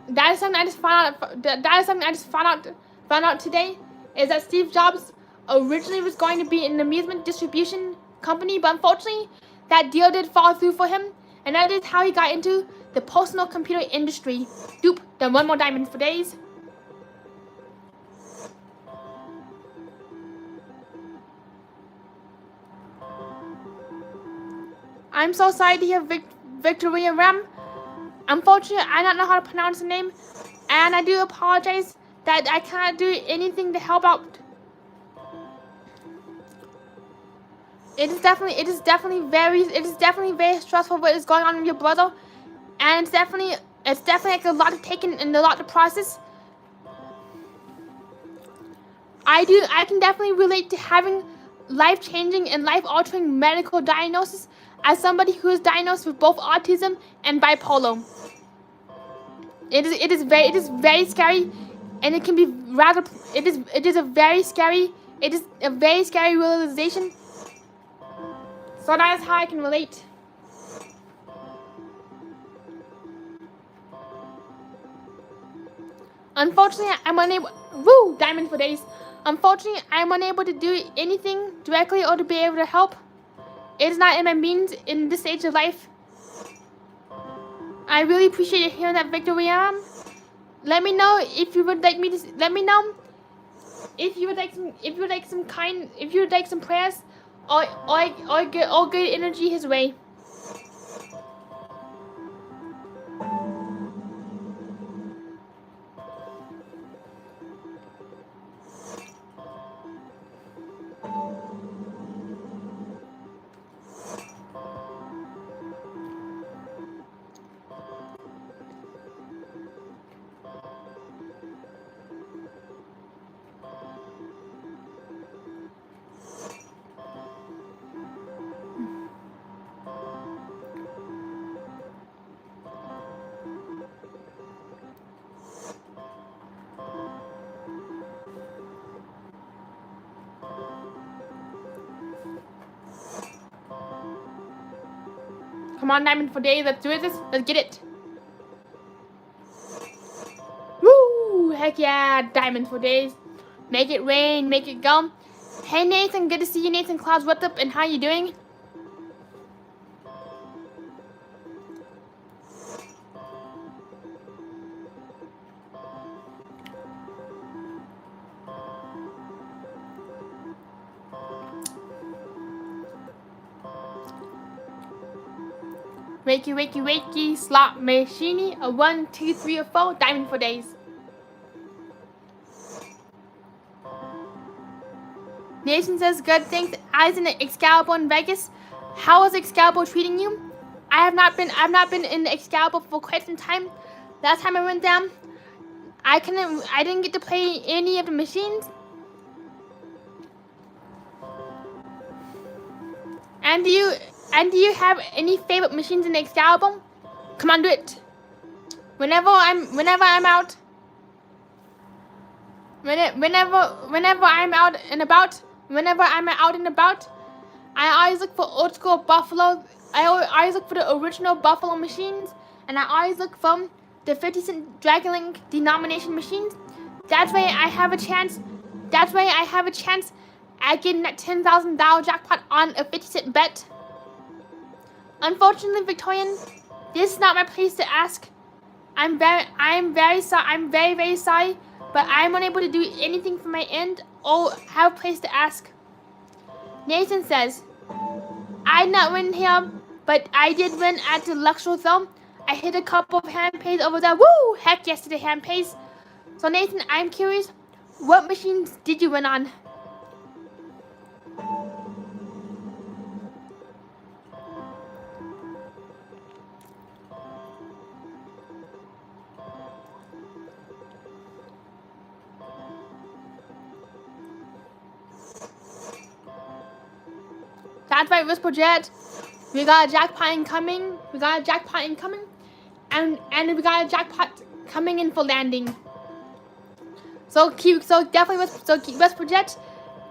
A: That is something I just found out today, is that Steve Jobs originally was going to be an amusement distribution company, but unfortunately, that deal did fall through for him. And that is how he got into the personal computer industry. Doop, then one more diamond for days. I'm so sorry to hear Victoria Ram. Unfortunately, I don't know how to pronounce the name, and I do apologize that I cannot do anything to help out. It is definitely very stressful what is going on with your brother, and it's definitely like a lot to take in and a lot to process. I can definitely relate to having life-changing and life-altering medical diagnosis as somebody who is diagnosed with both autism and bipolar. It is very scary, and it can be rather. It is a very scary realization. So that is how I can relate. Unfortunately, I'm unable. Woo! Diamond for days. Unfortunately, I'm unable to do anything directly or to be able to help. It is not in my means in this stage of life. I really appreciate you hearing that, Victoria. Let me know if you would like me to. Let me know if you would like some prayers or good energy his way. Come on, diamond for days. Let's do this. Let's get it. Woo! Heck yeah, diamond for days. Make it rain, make it go. Hey Nathan, good to see you, Nathan Clouds. What's up and how you doing? Wakey, wakey, wakey, slot machine, a 1, 2, 3, or 4, diamond for days. Nation says good, thanks. Eyes in Excalibur in Vegas. How is Excalibur treating you? I've not been in Excalibur for quite some time. Last time I went down, I didn't get to play any of the machines. And do you have any favorite machines in Excalibur? Come on, do it. Whenever I'm out and about, I always look for old school Buffalo. I always look for the original Buffalo machines, and I always look for the 50 cent Dragon Link denomination machines. That way I have a chance That way I have a chance at getting that $10,000 jackpot on a 50-cent bet. Unfortunately, Victorian, this is not my place to ask. I'm very sorry. I'm very, very sorry, but I'm unable to do anything from my end or have a place to ask. Nathan says, I did not win here, but I did win at the Slotathon. I hit a couple of hand pays over there. Woo! Heck yes to the hand pays. So Nathan, I'm curious, what machines did you win on? That's right, Risk Project. We got a jackpot incoming. And we got a jackpot coming in for landing. So definitely Risk Project.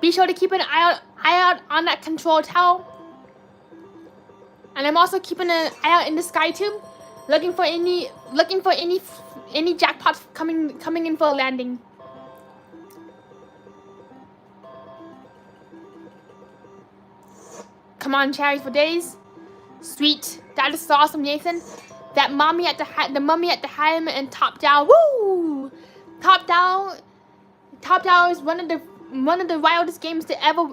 A: Be sure to keep an eye out on that control tower. And I'm also keeping an eye out in the sky too, looking for any jackpots coming in for a landing. Come on, cherries for days. Sweet. That is so awesome, Nathan. That mummy at the helm and top down. Woo! Top down is one of the wildest games to ever.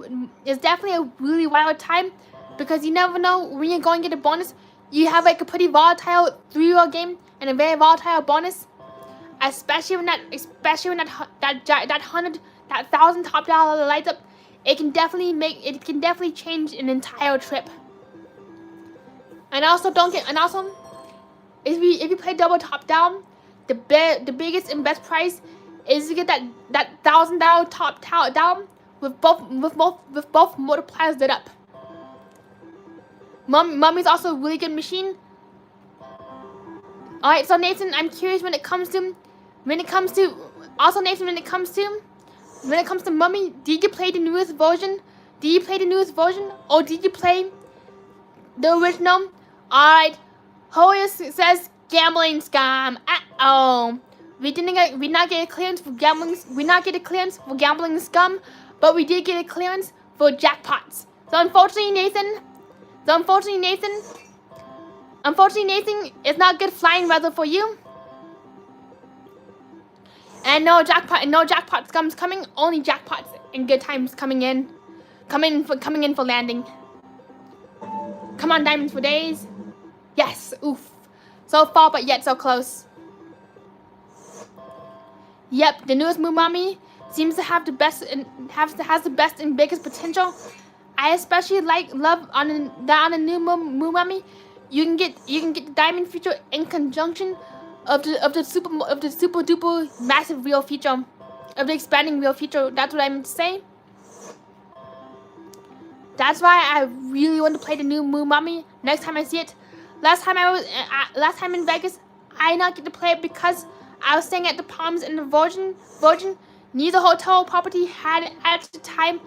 A: It's definitely a really wild time because you never know when you're going to get a bonus. You have like a pretty volatile 3-year game and a very volatile bonus, especially when that 1,000 top dollar lights up. It can definitely change an entire trip. And also if you play double top down, the biggest and best prize is to get that $1,000 top down with both multipliers lit up. Mummy's also a really good machine. Alright, so Nathan, I'm curious when it comes to Mummy, did you play the newest version? Or did you play the original? Alright. Horace says gambling scam. Uh-oh. We not get a clearance for gambling. We not get a clearance for gambling scum, but we did get a clearance for jackpots. So unfortunately, Nathan, it's not good flying weather for you. And no jackpot scum's coming. Only jackpots and good times coming in for landing. Come on, diamonds for days. Yes, oof. So far, but yet so close. Yep, the newest Moo Mommy seems to have the best and has the best and biggest potential. I especially love on the new Moo Mommy. You can get the diamond feature in conjunction of the super duper massive wheel feature, of the expanding wheel feature. That's what I meant to say. That's why I really want to play the new Moo Mommy next time I see it. Last time in Vegas, I did not get to play it because I was staying at the Palms in the Virgin. Neither hotel property had it at the time,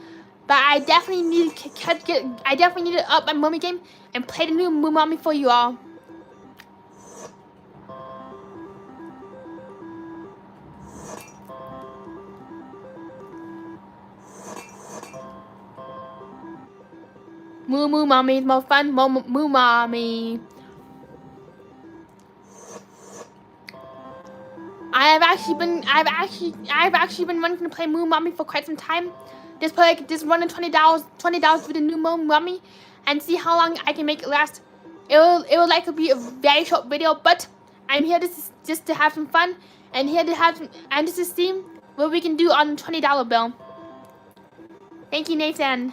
A: but I definitely need to up my Mummy game and play the new Moo Mommy for you all. Moo Mommy is more fun. Moo Mommy. I've actually been wanting to play Moo Mommy for quite some time. Just run $20 with the new Moo Mommy and see how long I can make it last. It will likely be a very short video, but I'm here just to have some fun and just to see what we can do on the $20 bill. Thank you, Nathan.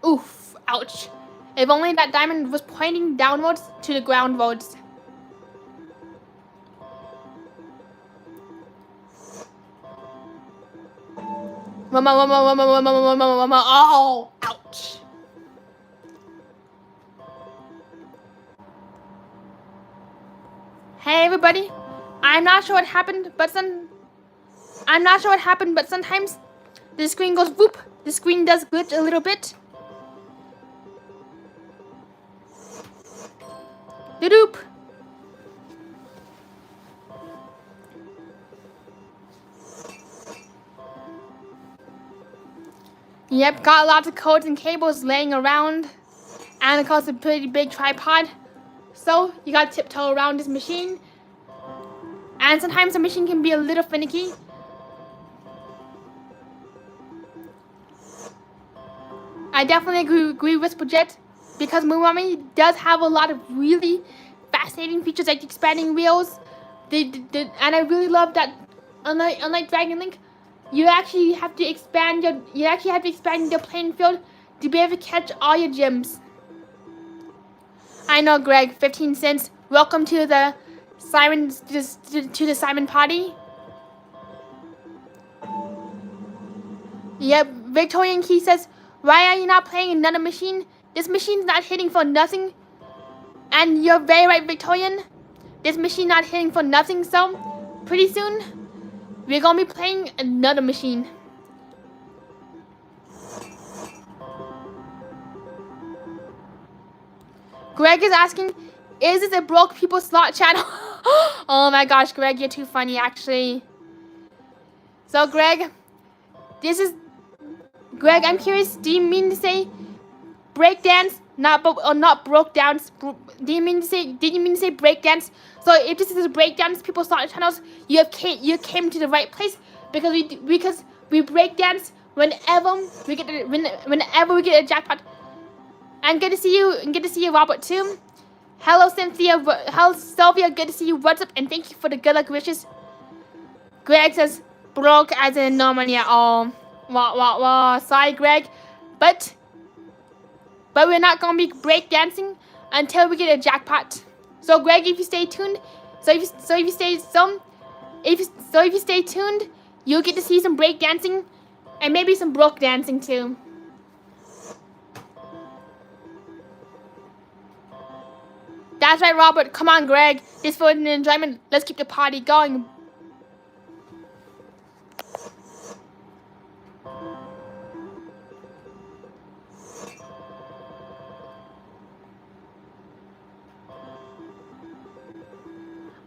A: Oof, ouch. If only that diamond was pointing downwards to the ground roads. Oh, ouch. Hey everybody, I'm not sure what happened, but sometimes The screen goes whoop. The screen does glitch a little bit. Doop. Yep, got lots of codes and cables laying around. And it costs a pretty big tripod. So you gotta tiptoe around this machine. And sometimes the machine can be a little finicky. I definitely agree with Budget because Mumami does have a lot of really fascinating features like expanding wheels. And I really love that unlike Dragon Link, you actually have to expand your playing field to be able to catch all your gems. I know, Greg, 15 cents. Welcome to the Simon party. Yep, Victorian Key says, why are you not playing another machine? This machine's not hitting for nothing. And you're very right, Victorian. This machine not hitting for nothing, so pretty soon we're gonna be playing another machine. Greg is asking, is this a broke people slot channel? Oh my gosh, Greg, you're too funny, actually. So, Greg, Greg, I'm curious, do you mean to say breakdance, not broke dance? Did you mean to say breakdance? So if this is a breakdance people slot channels, you came to the right place because we breakdance whenever we get a jackpot. And good to see you, Robert, too. Hello, Cynthia. Hello, Sylvia. Good to see you. What's up? And thank you for the good luck wishes. Greg says, broke as in no money at all. Wow. Sorry, Greg. But we're not going to be breakdancing until we get a jackpot. So, Greg, if you stay tuned, if you stay tuned, you'll get to see some breakdancing and maybe some broke dancing, too. That's right, Robert. Come on, Greg. Just for an enjoyment, let's keep the party going.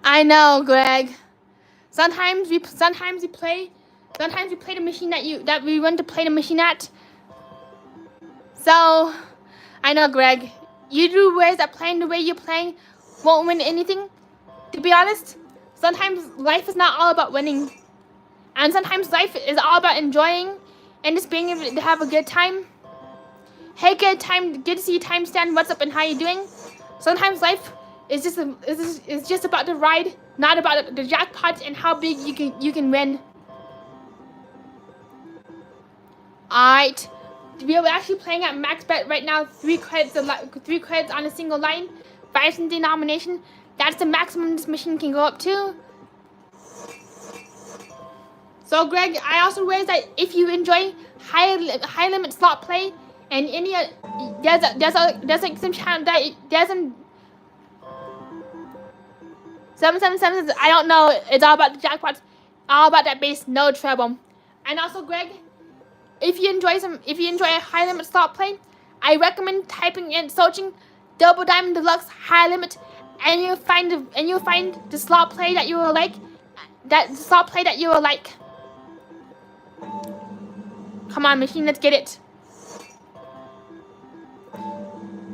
A: I know, Greg. Sometimes we play the machine that we want to play the machine at. So, I know, Greg. You do ways that playing the way you're playing won't win anything. To be honest, sometimes life is not all about winning. And sometimes life is all about enjoying and just being able to have a good time. Hey, good to see you, Time Stand. What's up and how you doing? Sometimes life is just about the ride, not about the jackpots and how big you can win. Alright. We are actually playing at max bet right now. 3 credits on a single line. 5 cent denomination. That's the maximum this machine can go up to. So, Greg, I also raise that if you enjoy high limit slot play and any there's like some channel that there's some 777. I don't know. It's all about the jackpots. All about that base, no trouble. And also, Greg, if you enjoy a high limit slot play, I recommend searching Double Diamond Deluxe High Limit, and you'll find the slot play that you will like. Come on, machine, let's get it.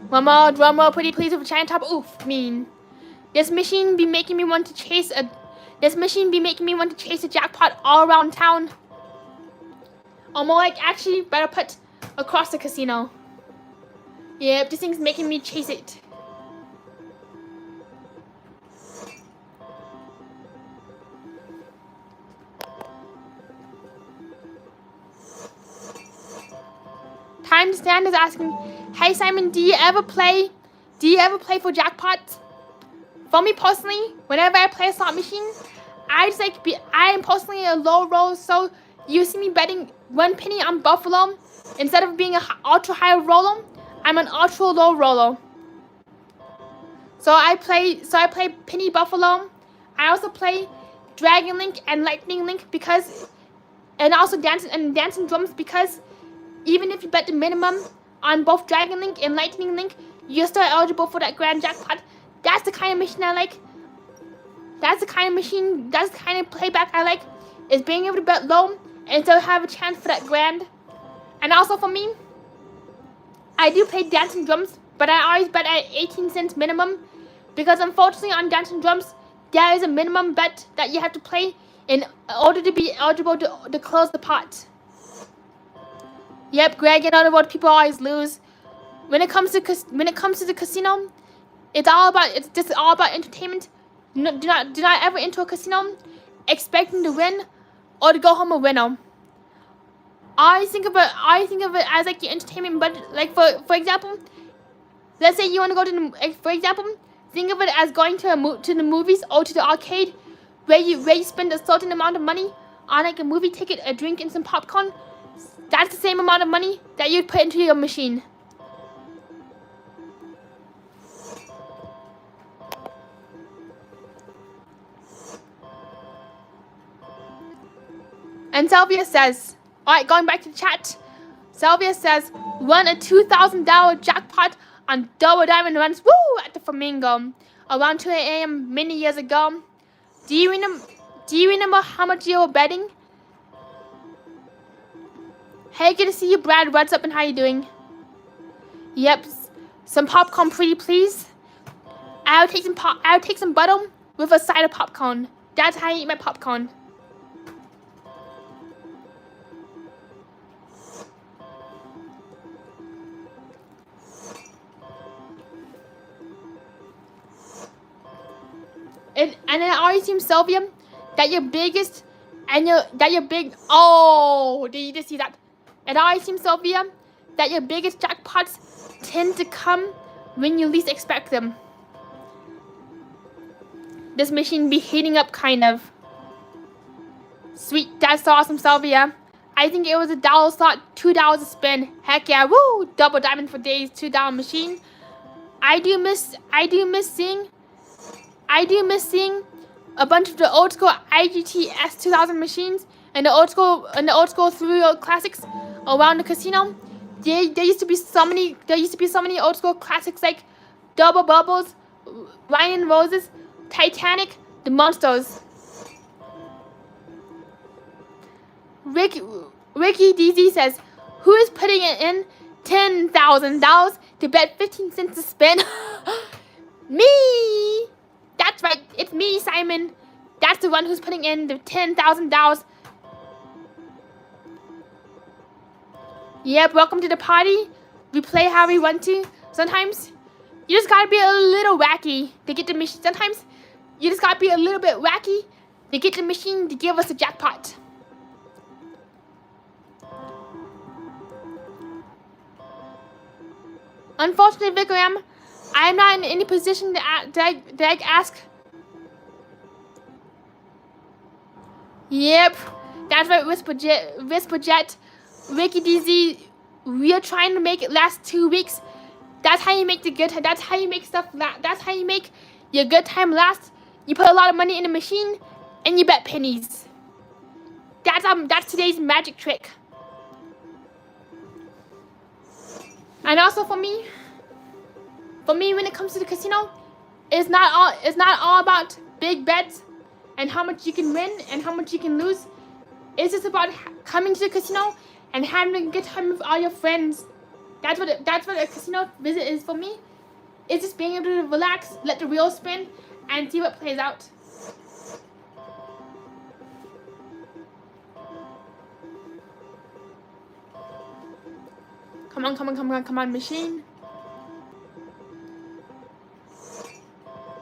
A: One more, drum roll, pretty please with a giant top. Oof, mean. This machine be making me want to chase a jackpot all around town. Or more like, actually, better put across the casino. Yep, this thing's making me chase it. Time Stand is asking, hey Simon, do you ever play for jackpots? For me personally, whenever I play a slot machine, I am personally a low roll, so you see me betting 1 penny on Buffalo instead of being an ultra high roller. I'm an ultra low roller. So I play Penny Buffalo. I also play Dragon Link and Lightning Link because and also dancing drums, because even if you bet the minimum on both Dragon Link and Lightning Link, you're still eligible for that grand jackpot. That's the kind of machine I like. That's the kind of playback I like, is being able to bet low and still have a chance for that grand. And also for me, I do play dancing drums, but I always bet at 18 cents minimum, because unfortunately on dancing drums, there is a minimum bet that you have to play in order to be eligible to close the pot. Yep, Greg, in other words, people always lose. When it comes to the casino, it's just all about entertainment. No, do not ever enter a casino expecting to win or to go home a winner. I think of it as like your entertainment budget. Like for example, let's say you want to go to for example, think of it as going to the movies or to the arcade, where you spend a certain amount of money on like a movie ticket, a drink, and some popcorn. That's the same amount of money that you'd put into your machine. And Sylvia says, alright, going back to the chat. Sylvia says, won a $2,000 jackpot on double diamond runs, woo, at the Flamingo around 2 a.m. many years ago. Do you remember how much you were betting? Hey, good to see you, Brad. What's up and how you doing? Yep, some popcorn, pretty please. I'll take some butter with a side of popcorn. That's how I eat my popcorn. And it always seems, Sylvia, that your biggest oh, did you just see that? It always seems, Sylvia, that your biggest jackpots tend to come when you least expect them. This machine be heating up, kind of. Sweet, that's so awesome, Sylvia. I think it was $1 slot, $2 a spin. Heck yeah, woo! Double diamond for days, $2 machine. I do miss seeing a bunch of the old school IGT S2000 machines and the old school 3-year classics around the casino. There used to be so many old school classics like Double Bubbles, Ryan and Roses, Titanic, the Monsters. Ricky DZ says, who is putting it in $10,000 to bet 15 cents a spin? Me! That's right, it's me, Simon. That's the one who's putting in the $10,000. Yep, welcome to the party. We play how we want to. Sometimes you just gotta be a little wacky to get the machine. Sometimes you just gotta be a little bit wacky to get the machine to give us a jackpot. Unfortunately, Vikram, I'm not in any position to ask. Yep, that's right, Whisperjet, Ricky DZ. We are trying to make it last 2 weeks. That's how you make the good. That's how you make stuff. That's how you make your good time last. You put a lot of money in the machine, and you bet pennies. That's today's magic trick. And also for me, when it comes to the casino, it's not all about big bets and how much you can win and how much you can lose. It's just about coming to the casino and having a good time with all your friends. That's what a casino visit is for me. It's just being able to relax, let the wheel spin, and see what plays out. Come on, machine.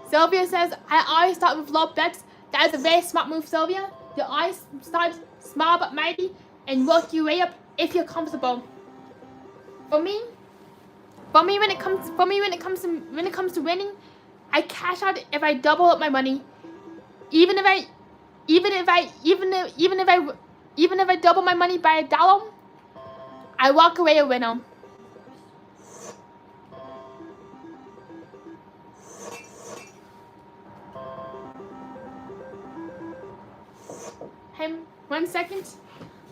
A: Sylvia says, I always start with low bets. That is a very smart move, Sylvia. You always start small but mighty and work your way up if you're comfortable. For me, when it comes to winning, I cash out if I double up my money. Even if I double my money by $1, I walk away a winner. Hey, 1 second.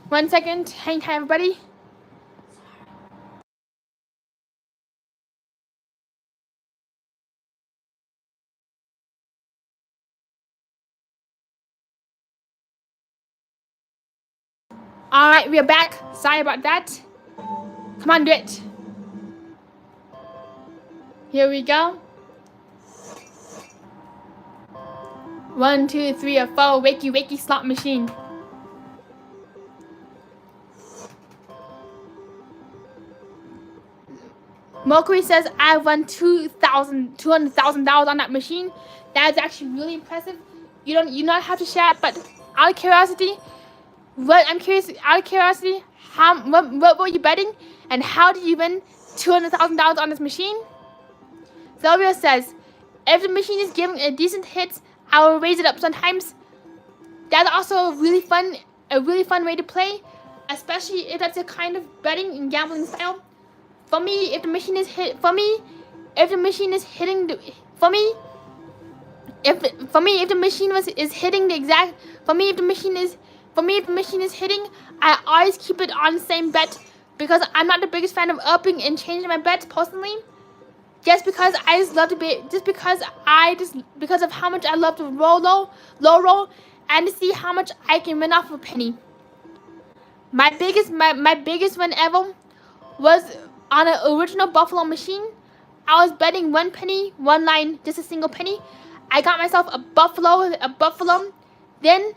A: 1 second. Hang tight, everybody. Alright, we are back. Sorry about that. Come on, do it. Here we go. 1, 2, 3, or 4. Wakey, wakey slot machine. Mercury says I won $200,000 on that machine. That is actually really impressive. You not have to share it, but out of curiosity, what were you betting, and how did you win $200,000 on this machine? Sylvia says, if the machine is giving a decent hit, I will raise it up sometimes. That's also a really fun way to play, especially if that's a kind of betting and gambling style. For me, if the machine is hitting I always keep it on the same bet, because I'm not the biggest fan of upping and changing my bets personally. Because of how much I love to roll low roll, and to see how much I can win off a penny. My biggest win ever was on an original Buffalo machine. I was betting 1 penny, 1 line, just a single penny. I got myself a buffalo, then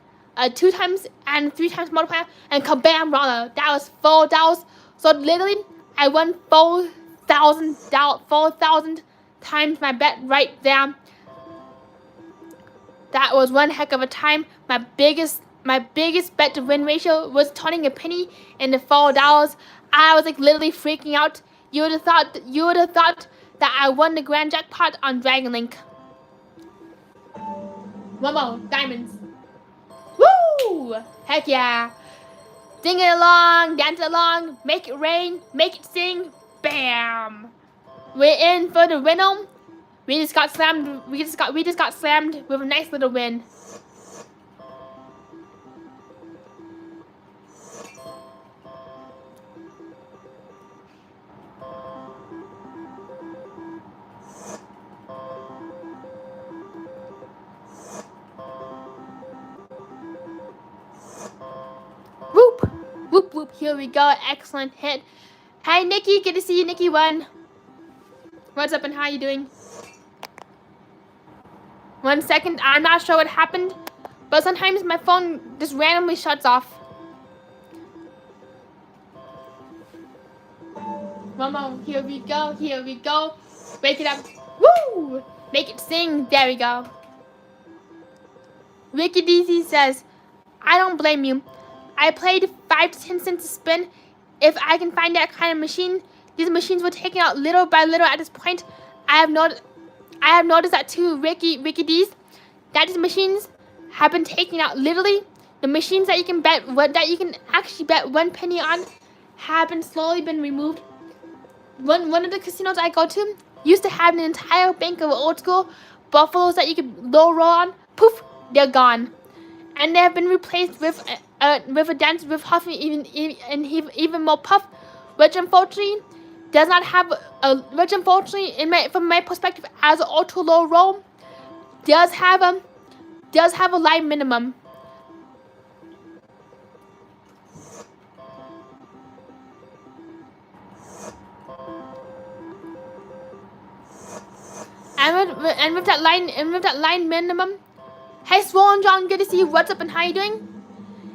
A: 2 times and 3 times multiplier, and kabam, roller. That was $4. So literally, I won 4,000 times my bet right there. That was one heck of a time. My biggest bet to win ratio was turning a penny into $4. I was like literally freaking out. You would have thought that I won the grand jackpot on Dragon Link. One more, diamonds. Woo! Heck yeah! Sing it along, dance along, make it rain, make it sing. Bam! We're in for the win. We just got slammed. We just got slammed with a nice little win. Whoop! Whoop whoop, here we go. Excellent hit. Hi Nikki, good to see you. Nikki won. What's up and how you doing? 1 second, I'm not sure what happened, but sometimes my phone just randomly shuts off. One more, here we go. Wake it up. Woo! Make it sing. There we go. Ricky DC says, I don't blame you. I played 5 to 10 cents a spin. If I can find that kind of machine, these machines were taken out little by little at this point. I have noticed that too, Ricky D's, that these machines have been taken out literally. The machines that you can actually bet 1 penny on have been slowly been removed. One of the casinos I go to used to have an entire bank of old school buffaloes that you could low roll on. Poof, they're gone, and they have been replaced with a dance with Huff and even more Puff, which unfortunately from my perspective as an auto low roll, does have a line minimum. And with that line minimum, hey Swollen John, good to see you. What's up and how you doing?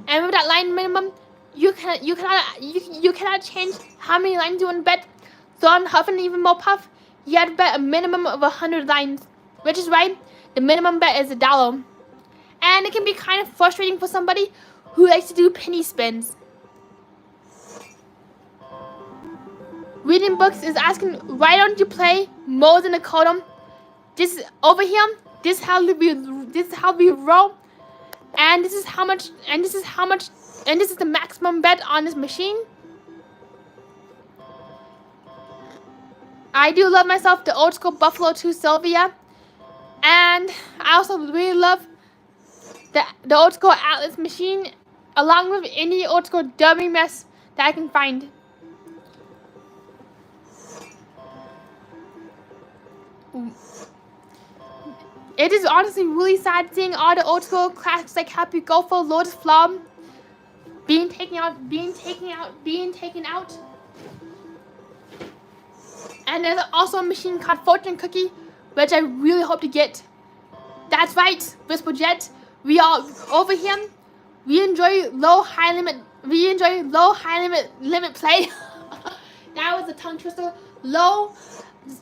A: And with that line minimum, you cannot change how many lines you want to bet. So on Huff and even more Puff, you have to bet a minimum of 100 lines, which is right. The minimum bet is $1, and it can be kind of frustrating for somebody who likes to do penny spins. Reading Books is asking, why don't you play more than a codum? This is over here. This is how we roll, and this is how much, and this is the maximum bet on this machine. I do love myself the old school Buffalo 2 Sylvia, and I also really love the old school Atlas machine, along with any old school dummy mess that I can find. It is honestly really sad seeing all the old school classics like Happy Go for Lord's Flom being taken out. And there's also a machine called Fortune Cookie, which I really hope to get. That's right, Whisper Jet. We are over here. We enjoy low high limit play. That was a tongue twister.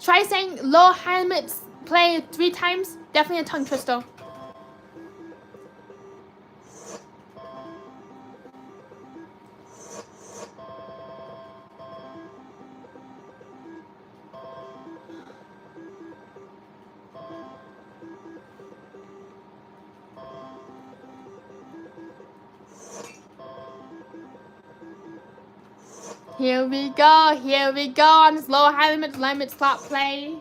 A: Try saying low high limit play 3 times. Definitely a tongue twister. Here we go on this low high limit slot play.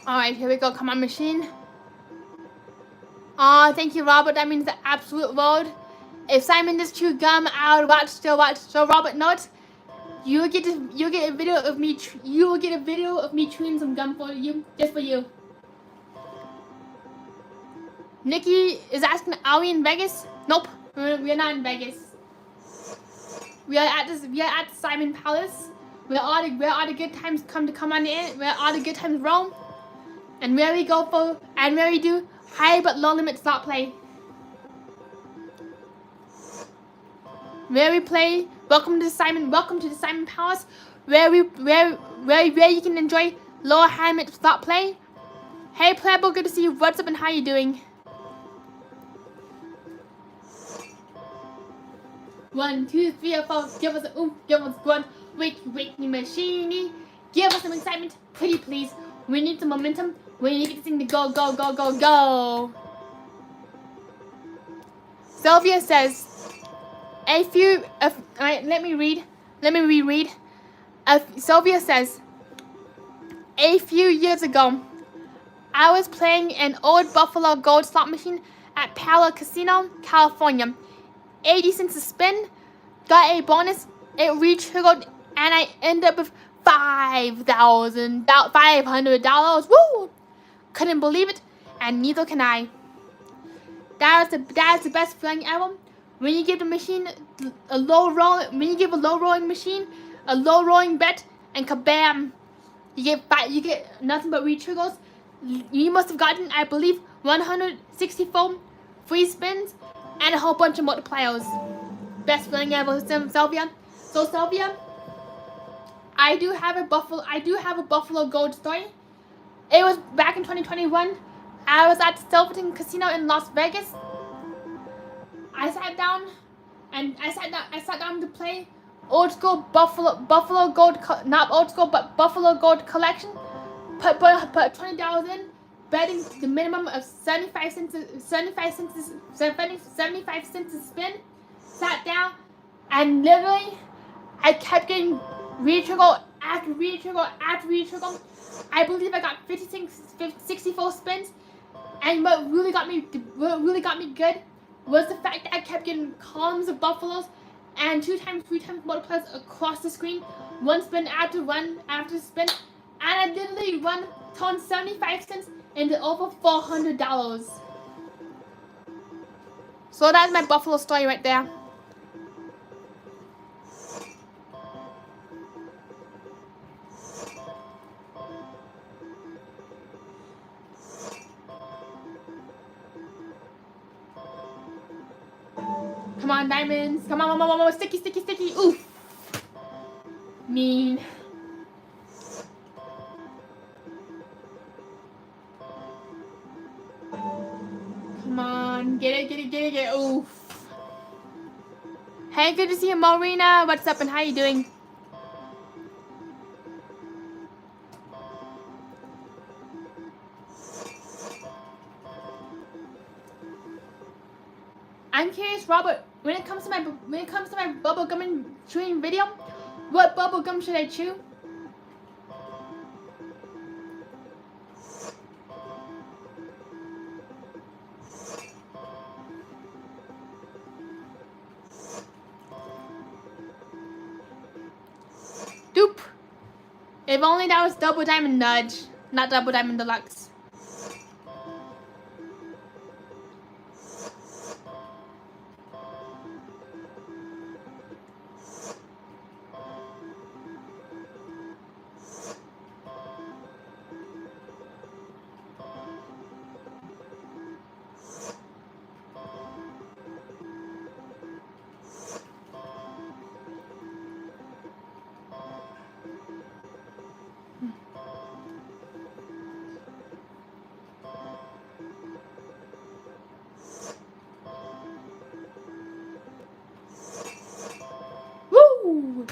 A: Alright, here we go. Come on, machine. Oh, thank you, Robert. That means the absolute world. If Simon just chew gum, I would watch. So Robert, not. You will get a video of me. You will get a video of me chewing some gum for you, just for you. Nikki is asking, are we in Vegas? Nope, we are not in Vegas. We are at the Simon Palace. Where all the good times come on in. Where all the good times roam. And where we do high but low limit slot play. Where we play, welcome to the Simon Palace, where you can enjoy low high limit slot play. Hey Plebo, good to see you. What's up and how you doing? 1, 2, 3, 4. Give us a give us one. Wake machine. Give us some excitement, pretty please. We need some momentum. We need to get this thing to go. Sylvia says, let me reread. Sylvia says, a few years ago, I was playing an old Buffalo Gold slot machine at Palo Casino, California. 80 cents a spin, got a bonus, it re-triggered, and I ended up with $500. Woo! Couldn't believe it, and neither can I. That is the best feeling ever. When you give the machine a low rolling machine a low rolling bet, and kabam, you get nothing but re-triggers. You must have gotten, I believe, 164 free spins and a whole bunch of multipliers. Best feeling ever, Sylvia. So Sylvia, I do have a Buffalo Gold story. It was back in 2021. I was at Slotathon Casino in Las Vegas. I sat down to play old school Buffalo Gold, not old school, but Buffalo Gold collection. Put $20 in, betting the minimum of 75 cents a spin. Sat down, and literally, I kept getting re-trigger after re-trigger after re-trigger. I believe I got 64 spins, and what really got me good was the fact that I kept getting columns of buffaloes and 2 times, 3 times multipliers across the screen, one spin after spin, and I literally turned 75 cents into over $400. So that's my Buffalo story right there. Come on, diamonds. Come on. Sticky. Oof. Mean. Get it. Oof. Hey, good to see you, Marina. What's up and how you doing? I'm curious, Robert. When it comes to my bubble gum and chewing video, what bubble gum should I chew? Doop. If only that was Double Diamond Nudge, not Double Diamond Deluxe.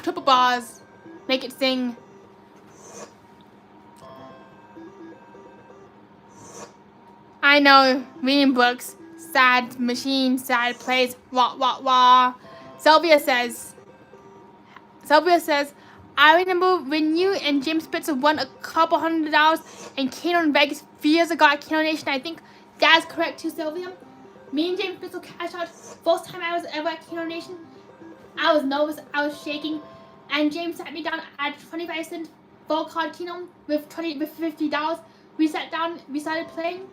A: Triple bars. Make it sing. I know. Reading books. Sad machine. Sad plays. Wah, wah, wah. Sylvia says, I remember when you and James Spitzer won a couple $100 in Keno in Vegas a few years ago at Keno Nation. I think that's correct too, Sylvia. Me and James Spitzer cashed out. First time I was ever at Keno Nation. I was nervous. I was shaking. And James sat me down at 25 cents full card Keno with $50. We sat down, we started playing,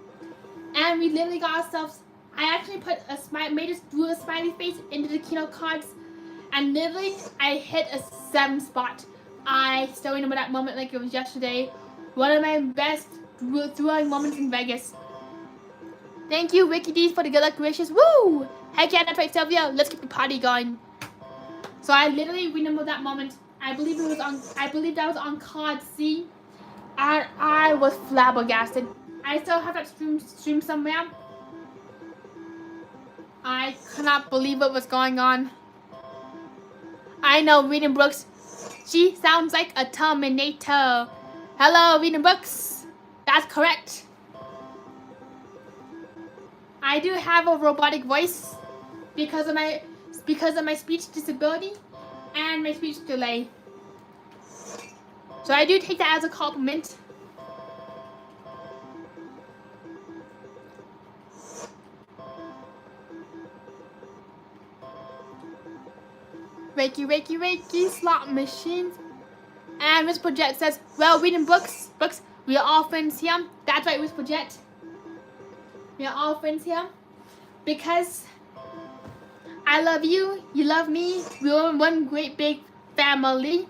A: and we literally got ourselves. I actually put drew a smiley face into the Keno cards, and literally I hit a 7 spot. I still remember that moment like it was yesterday. One of my best throwing moments in Vegas. Thank you, Ricky D's, for the good luck wishes. Woo! Heck yeah, that's right, Sylvia. Let's keep the party going. So I literally remember that moment. I believe that was on card C, and I was flabbergasted. I still have that stream somewhere. I cannot believe what was going on. I know, Reading Brooks. She sounds like a Terminator. Hello, Reading Brooks. That's correct. I do have a robotic voice because of my speech disability and my speech delay. So I do take that as a compliment. Reiki, slot machines. And Miss Project says, well, Reading books, we are all friends here. That's right, Miss Project. We are all friends here. Because I love you, you love me, we're one great big family.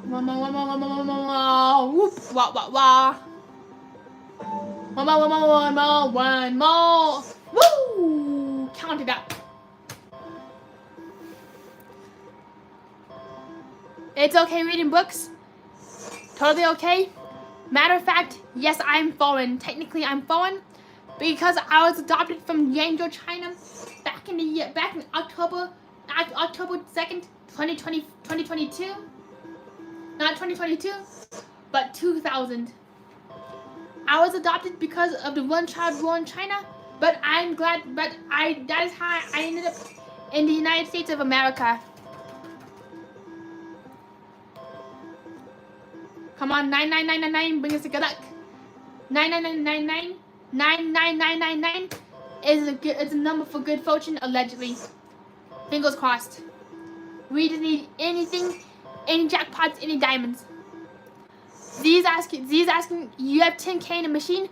A: Whoop, wah, wah, wah. One more. Woo! Count it up. It's okay reading books. Totally okay. Matter of fact, yes, I'm foreign. Technically, I'm foreign because I was adopted from Yangzhou, China, back in October 2nd, 2022. Not 2022, but 2000. I was adopted because of the one-child rule in China, but I'm glad. That is how I ended up in the United States of America. Come on, 99999, bring us a good luck. 99999 is a number for good fortune, allegedly. Fingers crossed. We just need anything, any jackpots, any diamonds. Z's asking, you have 10K in the machine?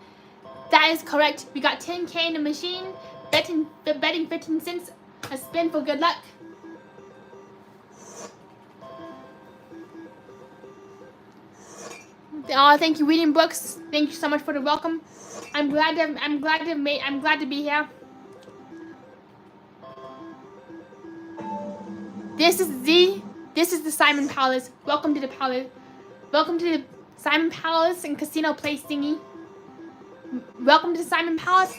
A: That is correct. We got 10K in the machine. Betting 15 cents a spin for good luck. Oh, thank you, reading books. Thank you so much for the welcome. I'm glad to be here. This is Z. This is the Simon Palace. Welcome to the palace. Welcome to the Simon Palace and Casino Place thingy. Welcome to Simon Palace.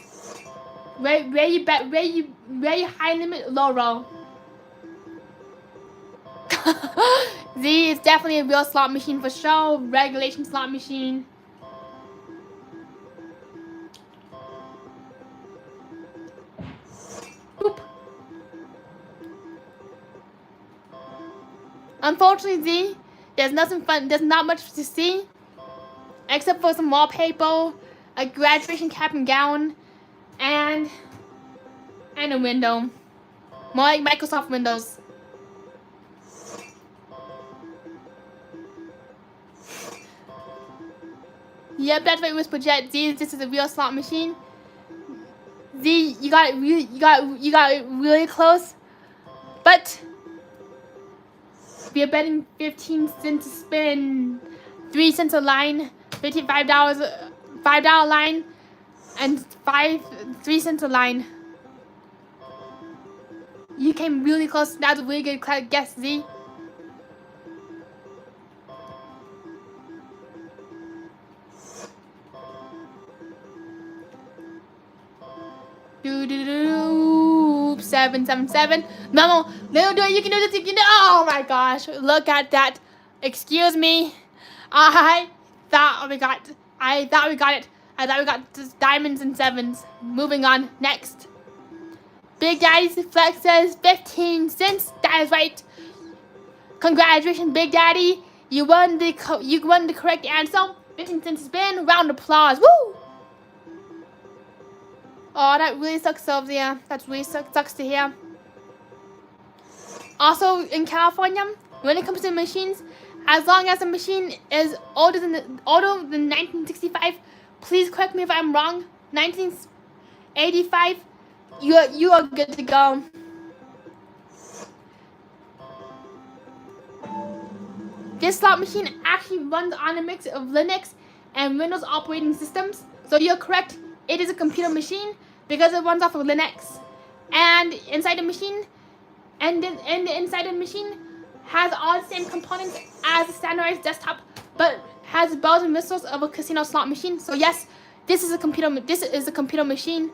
A: Where you bet? Where you high limit, low roll. Z is definitely a real slot machine for sure. Regulation slot machine. Boop. Unfortunately, Z, there's nothing fun. There's not much to see, except for some wallpaper, a graduation cap and gown, and a window. More like Microsoft Windows. Yep, that's what it was. Project Z. This is a real slot machine. Z, you got it really close, but we are betting 15 cents a spin, 3 cents a line, $55, $5 line, and 3 cents a line. You came really close. That's a really good guess, Z. Do 777. No, little do you can do this. You can do. Oh my gosh! Look at that. Excuse me. I thought we got it. I thought we got just diamonds and sevens. Moving on. Next. Big Daddy's Flex says 15 cents. That is right. Congratulations, Big Daddy. You won the correct answer. 15 cents spin. Round of applause. Woo! Oh, that really sucks, Sylvia. That really sucks to hear. Also, in California, when it comes to machines, as long as the machine is older than 1965, please correct me if I'm wrong. 1985, you are good to go. This slot machine actually runs on a mix of Linux and Windows operating systems. So you're correct. It is a computer machine because it runs off of Linux, and inside the machine, inside the machine has all the same components as a standardized desktop, but has bells and whistles of a casino slot machine. So yes, this is a computer. This is a computer machine.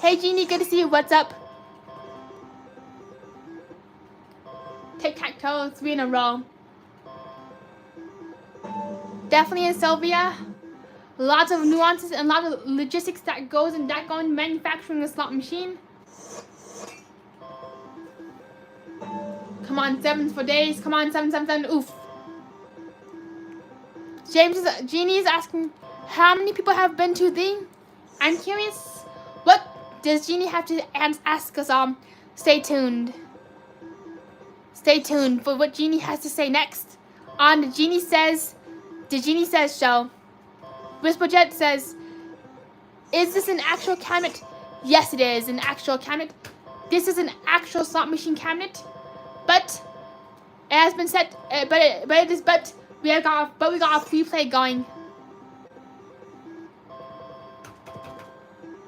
A: Hey Jeannie, good to see you. What's up? Tic-tac-toe, 3 in a row. Definitely in Sylvia. Lots of nuances and a lot of logistics that go in manufacturing a slot machine. Come on, sevens for days. Come on, 777. Oof. Jeannie is asking, how many people have been to the? I'm curious. What does Jeannie have to ask us? Stay tuned. Stay tuned for what Jeannie has to say next on the Jeannie Says show. Whisperjet says, is this an actual cabinet? Yes, it is an actual cabinet. This is an actual slot machine cabinet, but it has been set. But we got a free play going.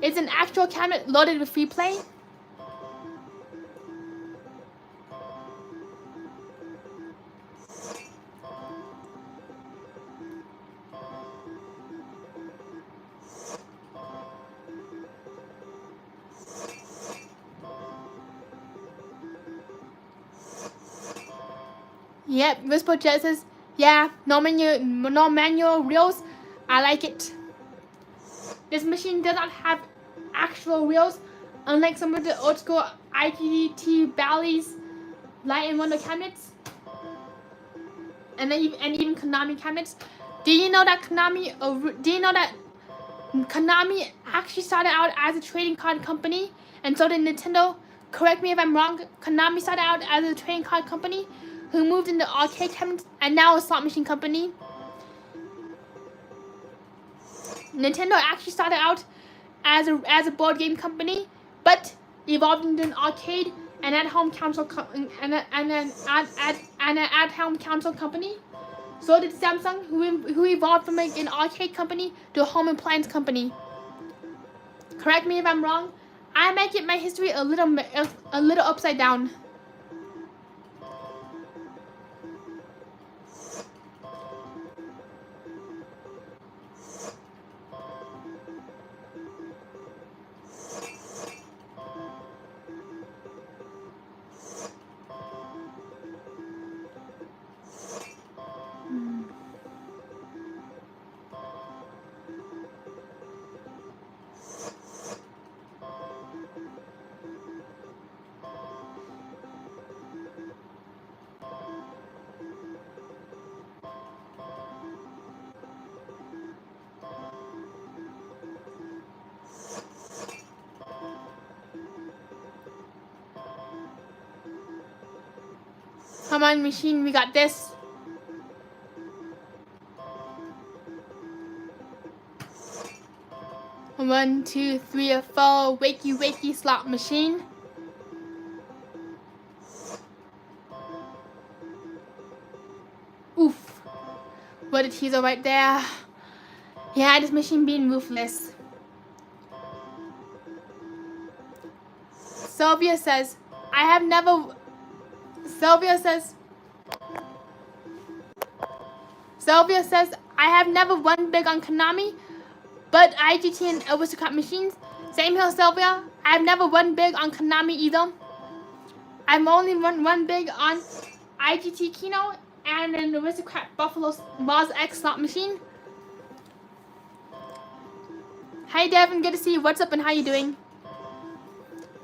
A: It's an actual cabinet loaded with free play. Yep, Whisper Jet says, yeah, no manual reels. I like it. This machine does not have actual reels, unlike some of the old school IGT Bally's Light and Wonder cabinets, and even Konami cabinets. Do you know that Konami actually started out as a trading card company, and so did Nintendo? Correct me if I'm wrong. Konami started out as a trading card company who moved into arcade cabinets and now a slot machine company. Nintendo actually started out as a board game company, but evolved into an arcade and at-home console company. So did Samsung, who evolved from an arcade company to a home appliance company. Correct me if I'm wrong. I might get my history a little upside down. Come on, machine, we got this. One, two, three, or four. Wakey, wakey, slot machine. Oof. What a teaser right there. Yeah, this machine being ruthless. Sylvia says, I have never won big on Konami, but IGT and Aristocrat machines. Same here, Sylvia. I've never won big on Konami either. I've only won big on IGT Kino and an Aristocrat Buffalo Mars X slot machine. Hi Devin, good to see you. What's up and how you doing?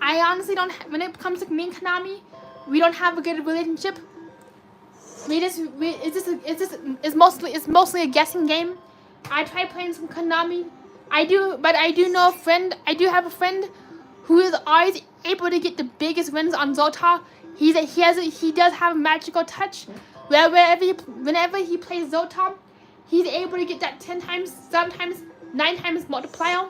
A: I honestly don't, when it comes to me and Konami, we don't have a good relationship. It's mostly a guessing game. I try playing some Konami. I do have a friend who is always able to get the biggest wins on Zota. He does have a magical touch. Whenever he plays Zota, he's able to get that 10 times, sometimes 9 times multiplier.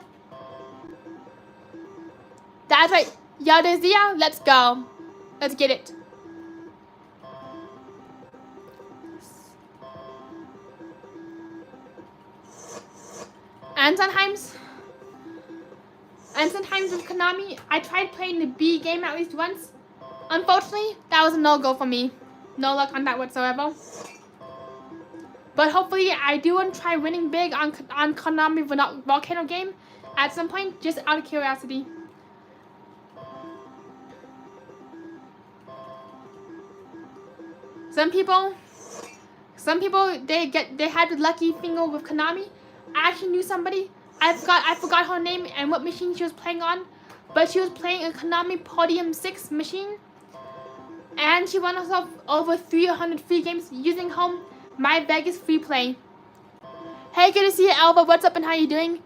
A: That's right. Yaldezia, let's go. Let's get it. And sometimes with Konami, I tried playing the B game at least once. Unfortunately, that was a no-go for me. No luck on that whatsoever. But hopefully, I do want to try winning big on Konami Volcano game at some point, just out of curiosity. Some people they had the lucky finger with Konami. I actually knew somebody. I forgot her name and what machine she was playing on, but she was playing a Konami Podium 6 machine, and she won herself over 300 free games using home My Vegas free play. Hey, good to see you, Alva. What's up and how you doing?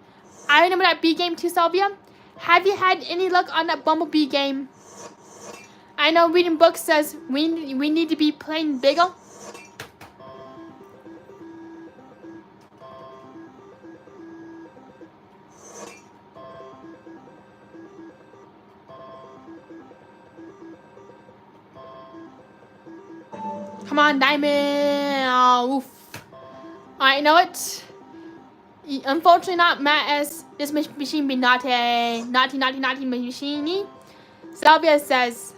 A: I remember that B game too, Sylvia. Have you had any luck on that Bumblebee game? I know reading books says we need to be playing bigger. Come on, Diamond. Oh, oof. I know it. Unfortunately, not Matt as this machine be naughty machine. Sylvia says,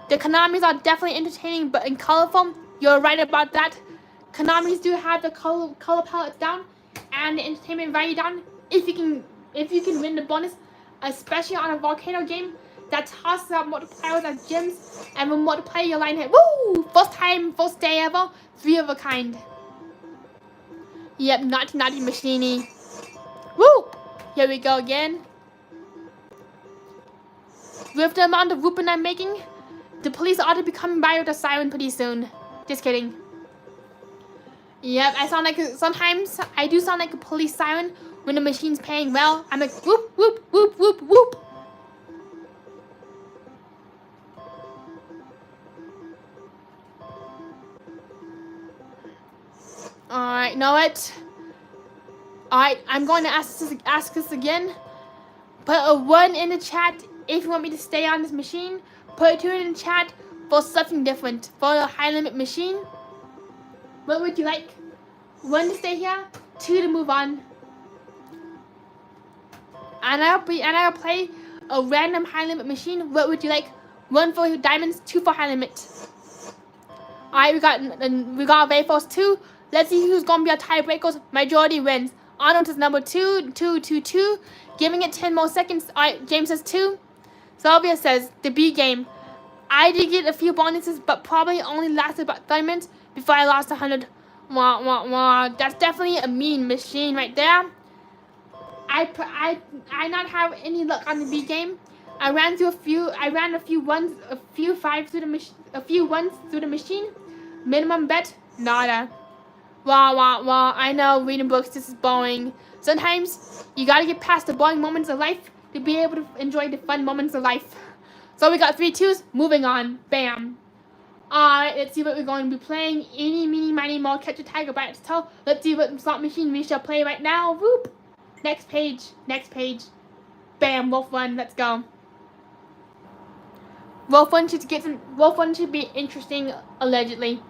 A: the Konamis are definitely entertaining but in colorful. You're right about that. Konamis do have the color palette down and the entertainment value down. If you can win the bonus, especially on a volcano game that tosses out multipliers at gyms and will multiply your line hit. Woo! First time, first day ever, 3 of a kind. Yep, naughty machine. Woo! Here we go again. With the amount of whooping I'm making, the police ought to be coming by with a siren pretty soon. Just kidding. Yep, sometimes I do sound like a police siren when the machine's paying well. I'm like whoop whoop whoop whoop whoop. Alright, know it. Alright, I'm going to ask this again. Put a 1 in the chat if you want me to stay on this machine. Put a 2 in the chat for something different. For a high limit machine. What would you like? 1 to stay here, 2 to move on. And I'll play a random high limit machine. What would you like? 1 for diamonds, 2 for high limit. Alright, we got Vayforce 2. Let's see who's gonna be our tiebreakers. Majority wins. Arnold is number 2, 2, 2, 2. Giving it 10 more seconds. Alright, James says 2. Sylvia says the B game. I did get a few bonuses, but probably only lasted about 30 minutes before I lost 100. Wah, wah, wah. That's definitely a mean machine right there. I not have any luck on the B game. I ran a few ones through the machine. Minimum bet, nada. Wah, wah, wah. I know reading books, this is boring. Sometimes you gotta get past the boring moments of life to be able to enjoy the fun moments of life. So we got 3 2s, moving on. Bam. Let's see what we're going to be playing. Eeny, meeny, miny, moe, catch a tiger by its toe. Let's see what slot machine we shall play right now. Whoop. Next page. Next page. Bam. Wolf One. Let's go. Wolf One should be interesting. Allegedly.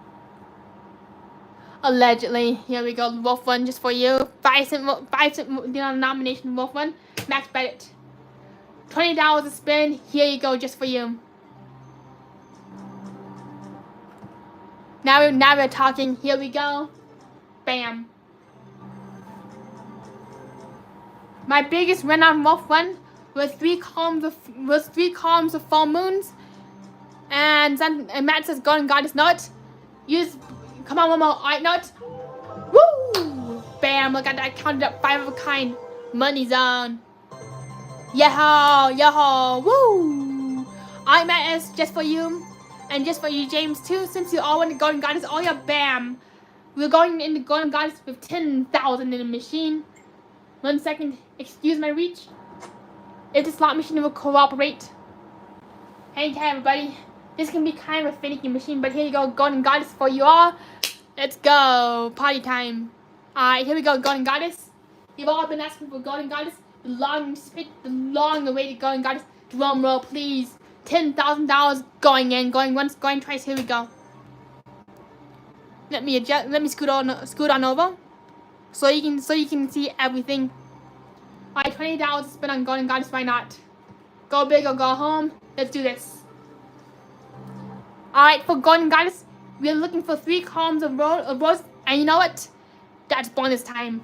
A: Allegedly. Here we go. Wolf One just for you. 5 cent nomination. Wolf One. Max bet. $20 a spin. Here you go. Just for you. Now we're talking. Here we go. Bam. My biggest win on Wolf One was 3 columns of full moons. And Matt says golden goddess nut. Come on, one more. Alright, nut. Woo! Bam. Look at that. I counted up 5 of a kind. Money zone. Yahoo! Woo! Alright, Matt is just for you. And just for you, James, too, since you all want the golden goddess, oh yeah, bam. We're going into golden goddess with 10,000 in the machine. 1 second, excuse my reach. If the slot machine will cooperate. Hey, everybody. This can be kind of a finicky machine, but here you go, golden goddess for you all. Let's go, party time. Alright, here we go, golden goddess. You've all been asking for golden goddess. The long-awaited golden goddess. Drum roll, please. $10,000 going in, going once, going twice. Here we go. Let me scoot on over, so you can see everything. Alright, $20 spent on golden goddess. Why not? Go big or go home. Let's do this. Alright, for golden goddess, we're looking for 3 columns of rows, and you know what? That's bonus time.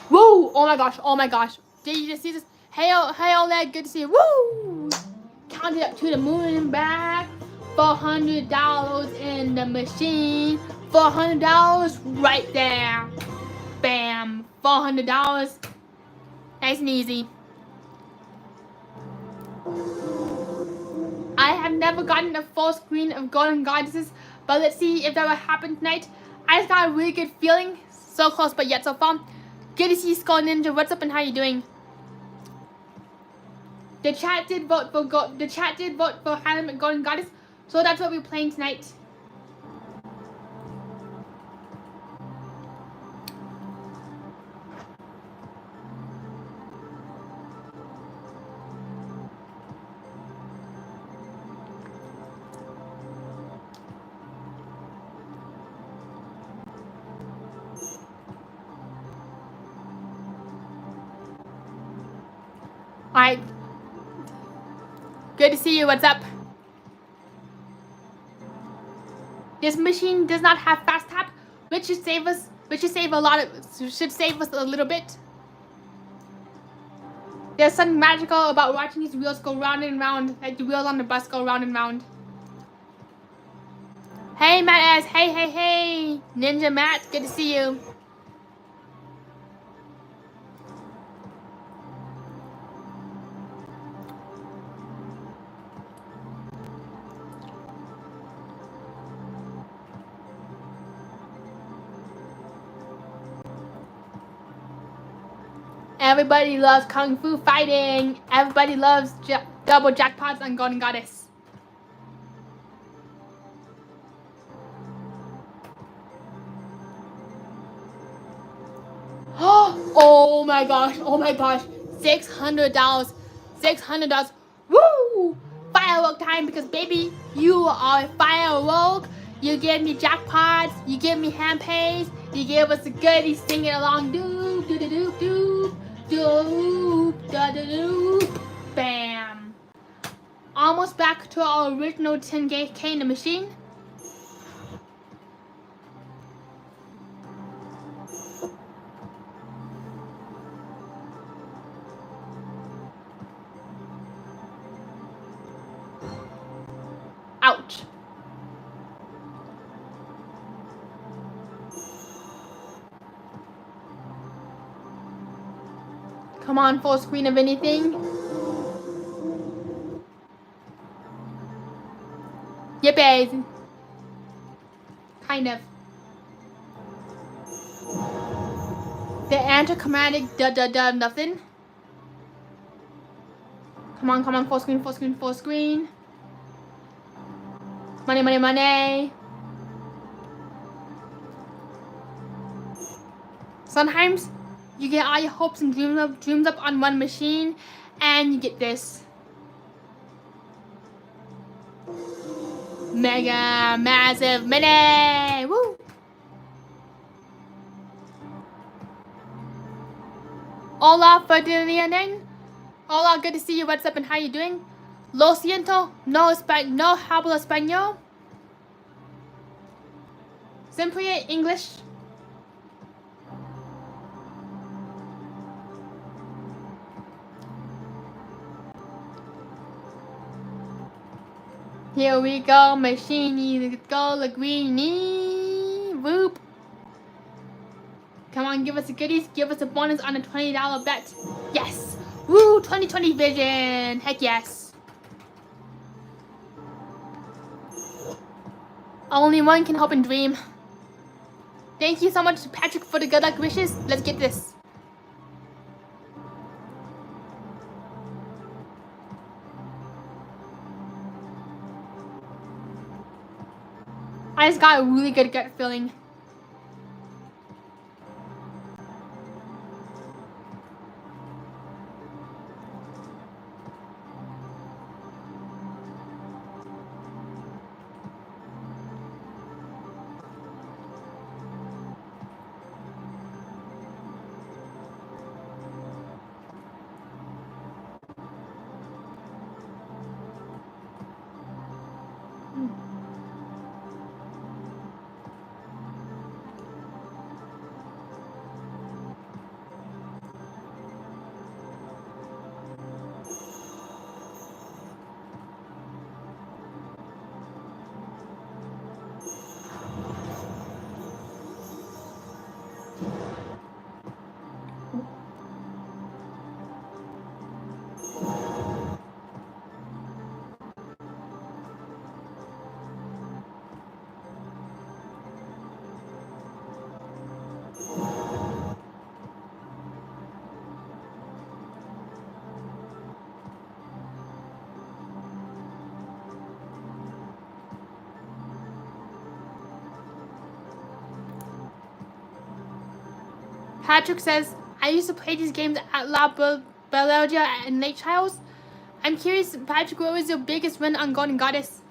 A: Woo! Oh my gosh. Did you just see this? Hey Oleg, good to see you. Woo! Count it up to the moon and back. $400 in the machine. $400 right there. Bam. $400. Nice and easy. I have never gotten a full screen of golden goddesses, but let's see if that will happen tonight. I just got a really good feeling. So close, but yet so far. Good to see you, Skull Ninja. What's up and how you doing? The chat did vote for Hannah Golden Goddess, so that's what we're playing tonight. Alright. Good to see you. What's up? This machine does not have fast tap, which should save us a little bit. There's something magical about watching these wheels go round and round, like the wheels on the bus go round and round. Hey Matt S. Hey. Ninja Matt, good to see you. Everybody loves Kung Fu fighting. Everybody loves double jackpots on Golden Goddess. Oh my gosh. $600. $600. Woo! Firework time, because baby, you are a firework. You give me jackpots. You give me hand pays. You give us the goodies singing along. Doop, doop, doop, doop. Doop, doop, bam. Almost back to our original 10K in the machine. Ouch. Come on, full screen of anything. Yippee. Kind of. The anticlimactic nothing. Come on, full screen. Money. Sometimes you get all your hopes and dreams up on one machine, and you get this. Mega massive money! Woo! Hola, Ferdinand. Hola, good to see you. What's up and how you doing? Lo siento, no hablo español. Simply English. Here we go, machine, go, Linguini, whoop. Come on, give us the goodies, give us a bonus on a $20 bet. Yes, woo, 2020 vision, heck yes. Only one can hope and dream. Thank you so much, Patrick, for the good luck wishes. Let's get this. I just got a really good gut feeling. Patrick says, I used to play these games at La Bellagio and Lake Charles. I'm curious, Patrick, what was your biggest win on Golden Goddess?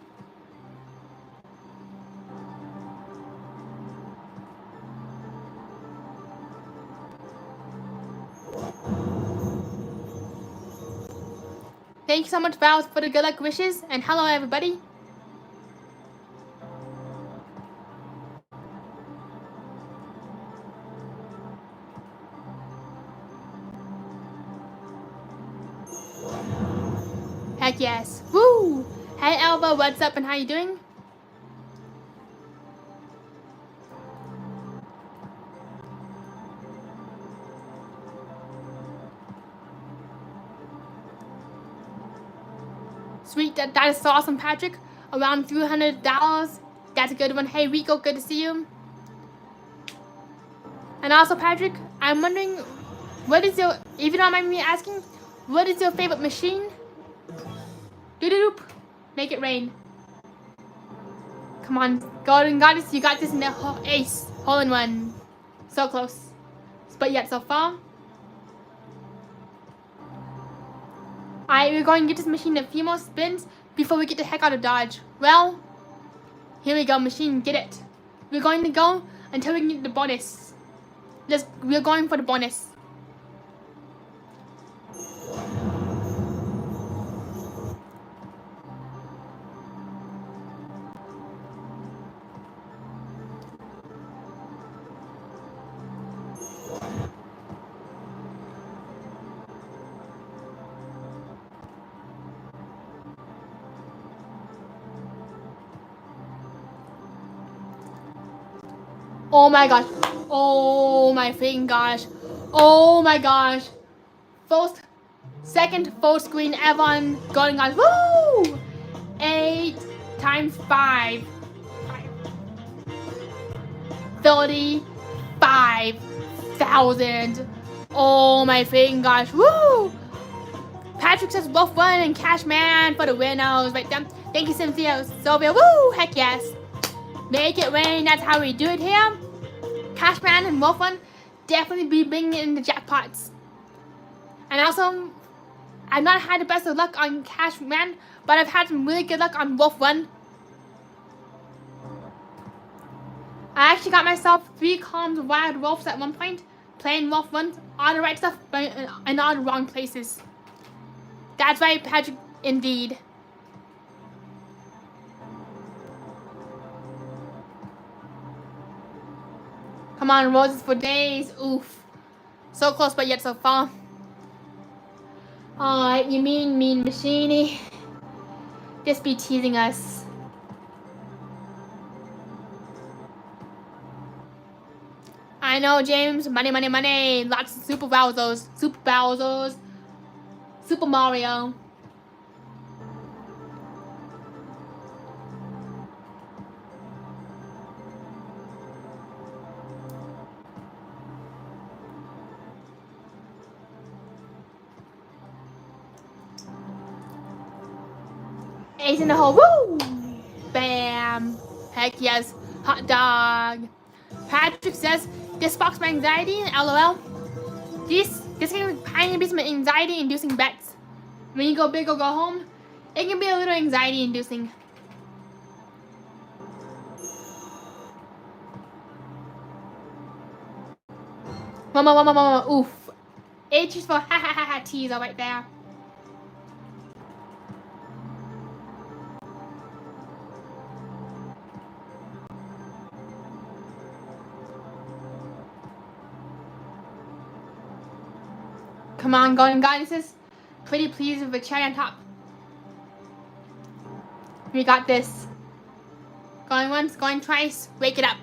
A: Thank you so much, Val, for the good luck wishes, and hello, everybody. Heck yes. Woo! Hey, Elva, what's up and how you doing? Sweet, that is so awesome, Patrick. Around $300. That's a good one. Hey, Rico, good to see you. And also, Patrick, I'm wondering, what is your, if you don't mind me asking, what is your favorite machine? Doop. Make it rain. Come on, Golden Goddess, you got this in the ace. Hole in one. So close. But yet so far. Alright, we're going to get this machine a few more spins before we get the heck out of Dodge. Well, here we go, machine, get it. We're going to go until we can get the bonus. We're going for the bonus. Oh my gosh. Oh my freaking gosh. Oh my gosh. Second full screen ever on Golden Goddess. Woo! 8 times 5. 35,000. Oh my freaking gosh. Woo! Patrick says Wolf One and Cashman for the winners right there. Thank you, Cynthia. Sylvia. Woo! Heck yes. Make it rain. That's how we do it here. Cashman and Wolf One definitely be bringing in the jackpots. And also, I've not had the best of luck on Cashman, but I've had some really good luck on Wolf One. I actually got myself 3 columns of wild wolves at one point, playing Wolf One, all the right stuff, but in all the wrong places. That's right, Patrick, indeed. Come on, roses for days. Oof. So close, but yet so far. Alright, you mean machiney. Just be teasing us. I know, James. Money, money, money. Lots of Super Bowsers. Super Bowsers. Super Mario. Ace in the hole. Woo! Bam. Heck yes. Hot dog. Patrick says, this sparks my anxiety, LOL. This can kind of be some anxiety-inducing bets. When you go big or go home, it can be a little anxiety-inducing. Mama, oof. H is for ha ha ha ha teaser right there. Come on, golden goddesses. Pretty please with a cherry on top. We got this. Going once, going twice. Wake it up.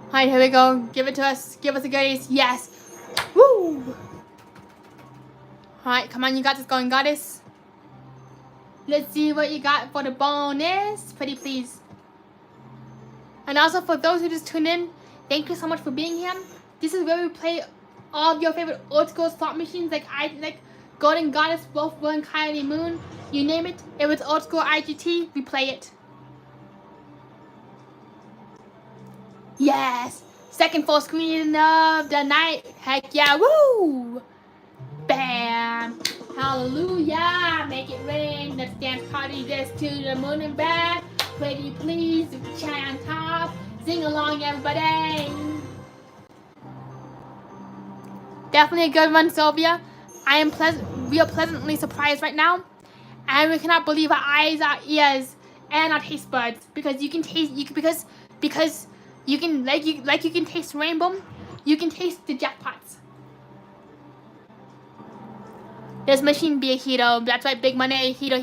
A: Alright, here we go. Give it to us. Give us a goodies. Yes. Woo! Alright, come on, you got this going, goddess. Let's see what you got for the bonus. Pretty please. And also for those who just tuned in, thank you so much for being here. This is where we play all of your favorite old school slot machines like Golden Goddess, Wolf One, Coyote Moon. You name it. If it's old school IGT, we play it. Yes! Second full screen of the night. Heck yeah, woo! Bam! Hallelujah! Make it rain. Let's dance party this to the moon and back. Pretty please, chai on top. Sing along, everybody! Definitely a good one, Sylvia. We are pleasantly surprised right now. And we cannot believe our eyes, our ears, and our taste buds. Because you can taste, because you can, like you can taste rainbow, you can taste the jackpots. This machine be a hero. That's right, big money, hero.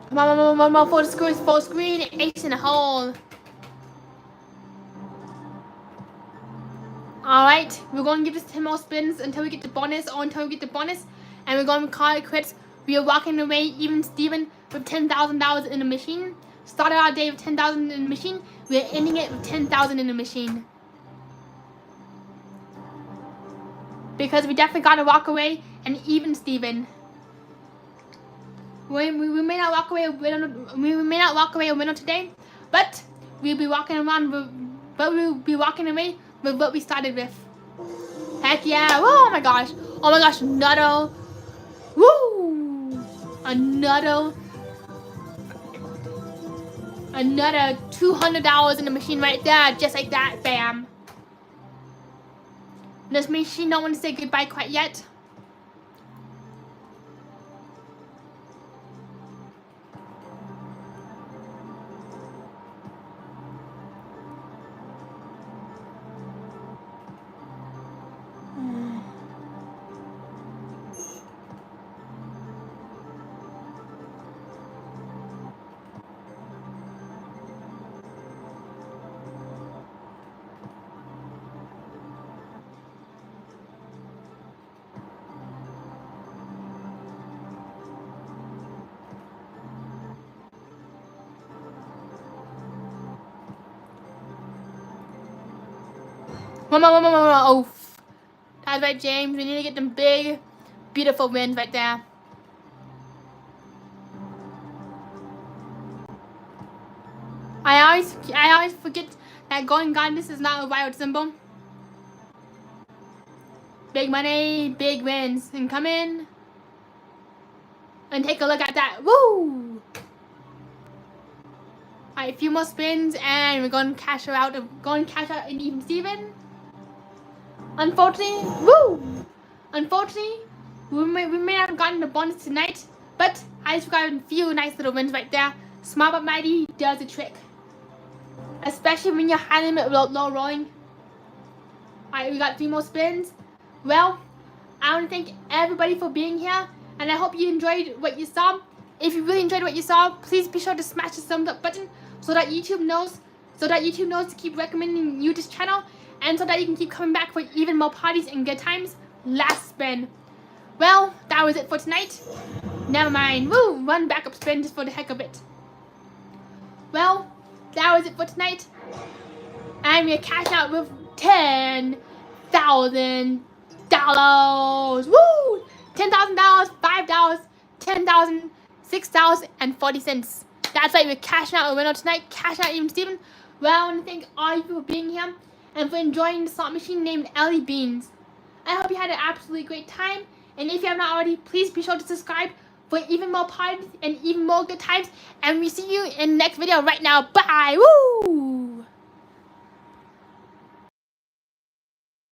A: Come on, full screen, ace in the hole. Alright, we're going to give this 10 more spins until we get the bonus, or until we get the bonus. and we're going to call it quits. We are walking away, even Steven, with $10,000 in the machine. Started our day with $10,000 in the machine. We're ending it with $10,000 in the machine. Because we definitely got to walk away, and even Steven. We may not walk away a winner today, but we'll be walking away with what we started with. Heck yeah! Oh my gosh! Oh my gosh! Another, woo! Another $200 in the machine right there, just like that. Bam! This machine don't want to say goodbye quite yet. Oh, that's right, James. We need to get them big, beautiful wins right there. I always forget that going goddess is not a wild symbol. Big money, big wins, and come in and take a look at that. Woo! Alright, a few more spins, and we're going to cash out. Going to cash out in even Steven. Unfortunately, we may not have gotten the bonus tonight, but I just got a few nice little wins right there. Small but mighty does the trick, especially when you're high limit low rolling. Alright, we got 3 more spins. Well, I want to thank everybody for being here, and I hope you enjoyed what you saw. If you really enjoyed what you saw, please be sure to smash the thumbs up button so that YouTube knows to keep recommending you this channel, and so that you can keep coming back for even more parties and good times. Last spin. Well, that was it for tonight. Never mind. Woo! One backup spin just for the heck of it. Well, that was it for tonight. And we're cashing out with $10,000. Woo! $10,000, $5, $10,000, $6, and 40 cents. That's right, we're cashing out a winner tonight. Cashing out even Steven. Well, I want to thank all you for being here and for enjoying the slot machine named Ellie Beans. I hope you had an absolutely great time. And if you have not already, please be sure to subscribe for even more parties and even more good times. And we see you in the next video right now. Bye! Woo!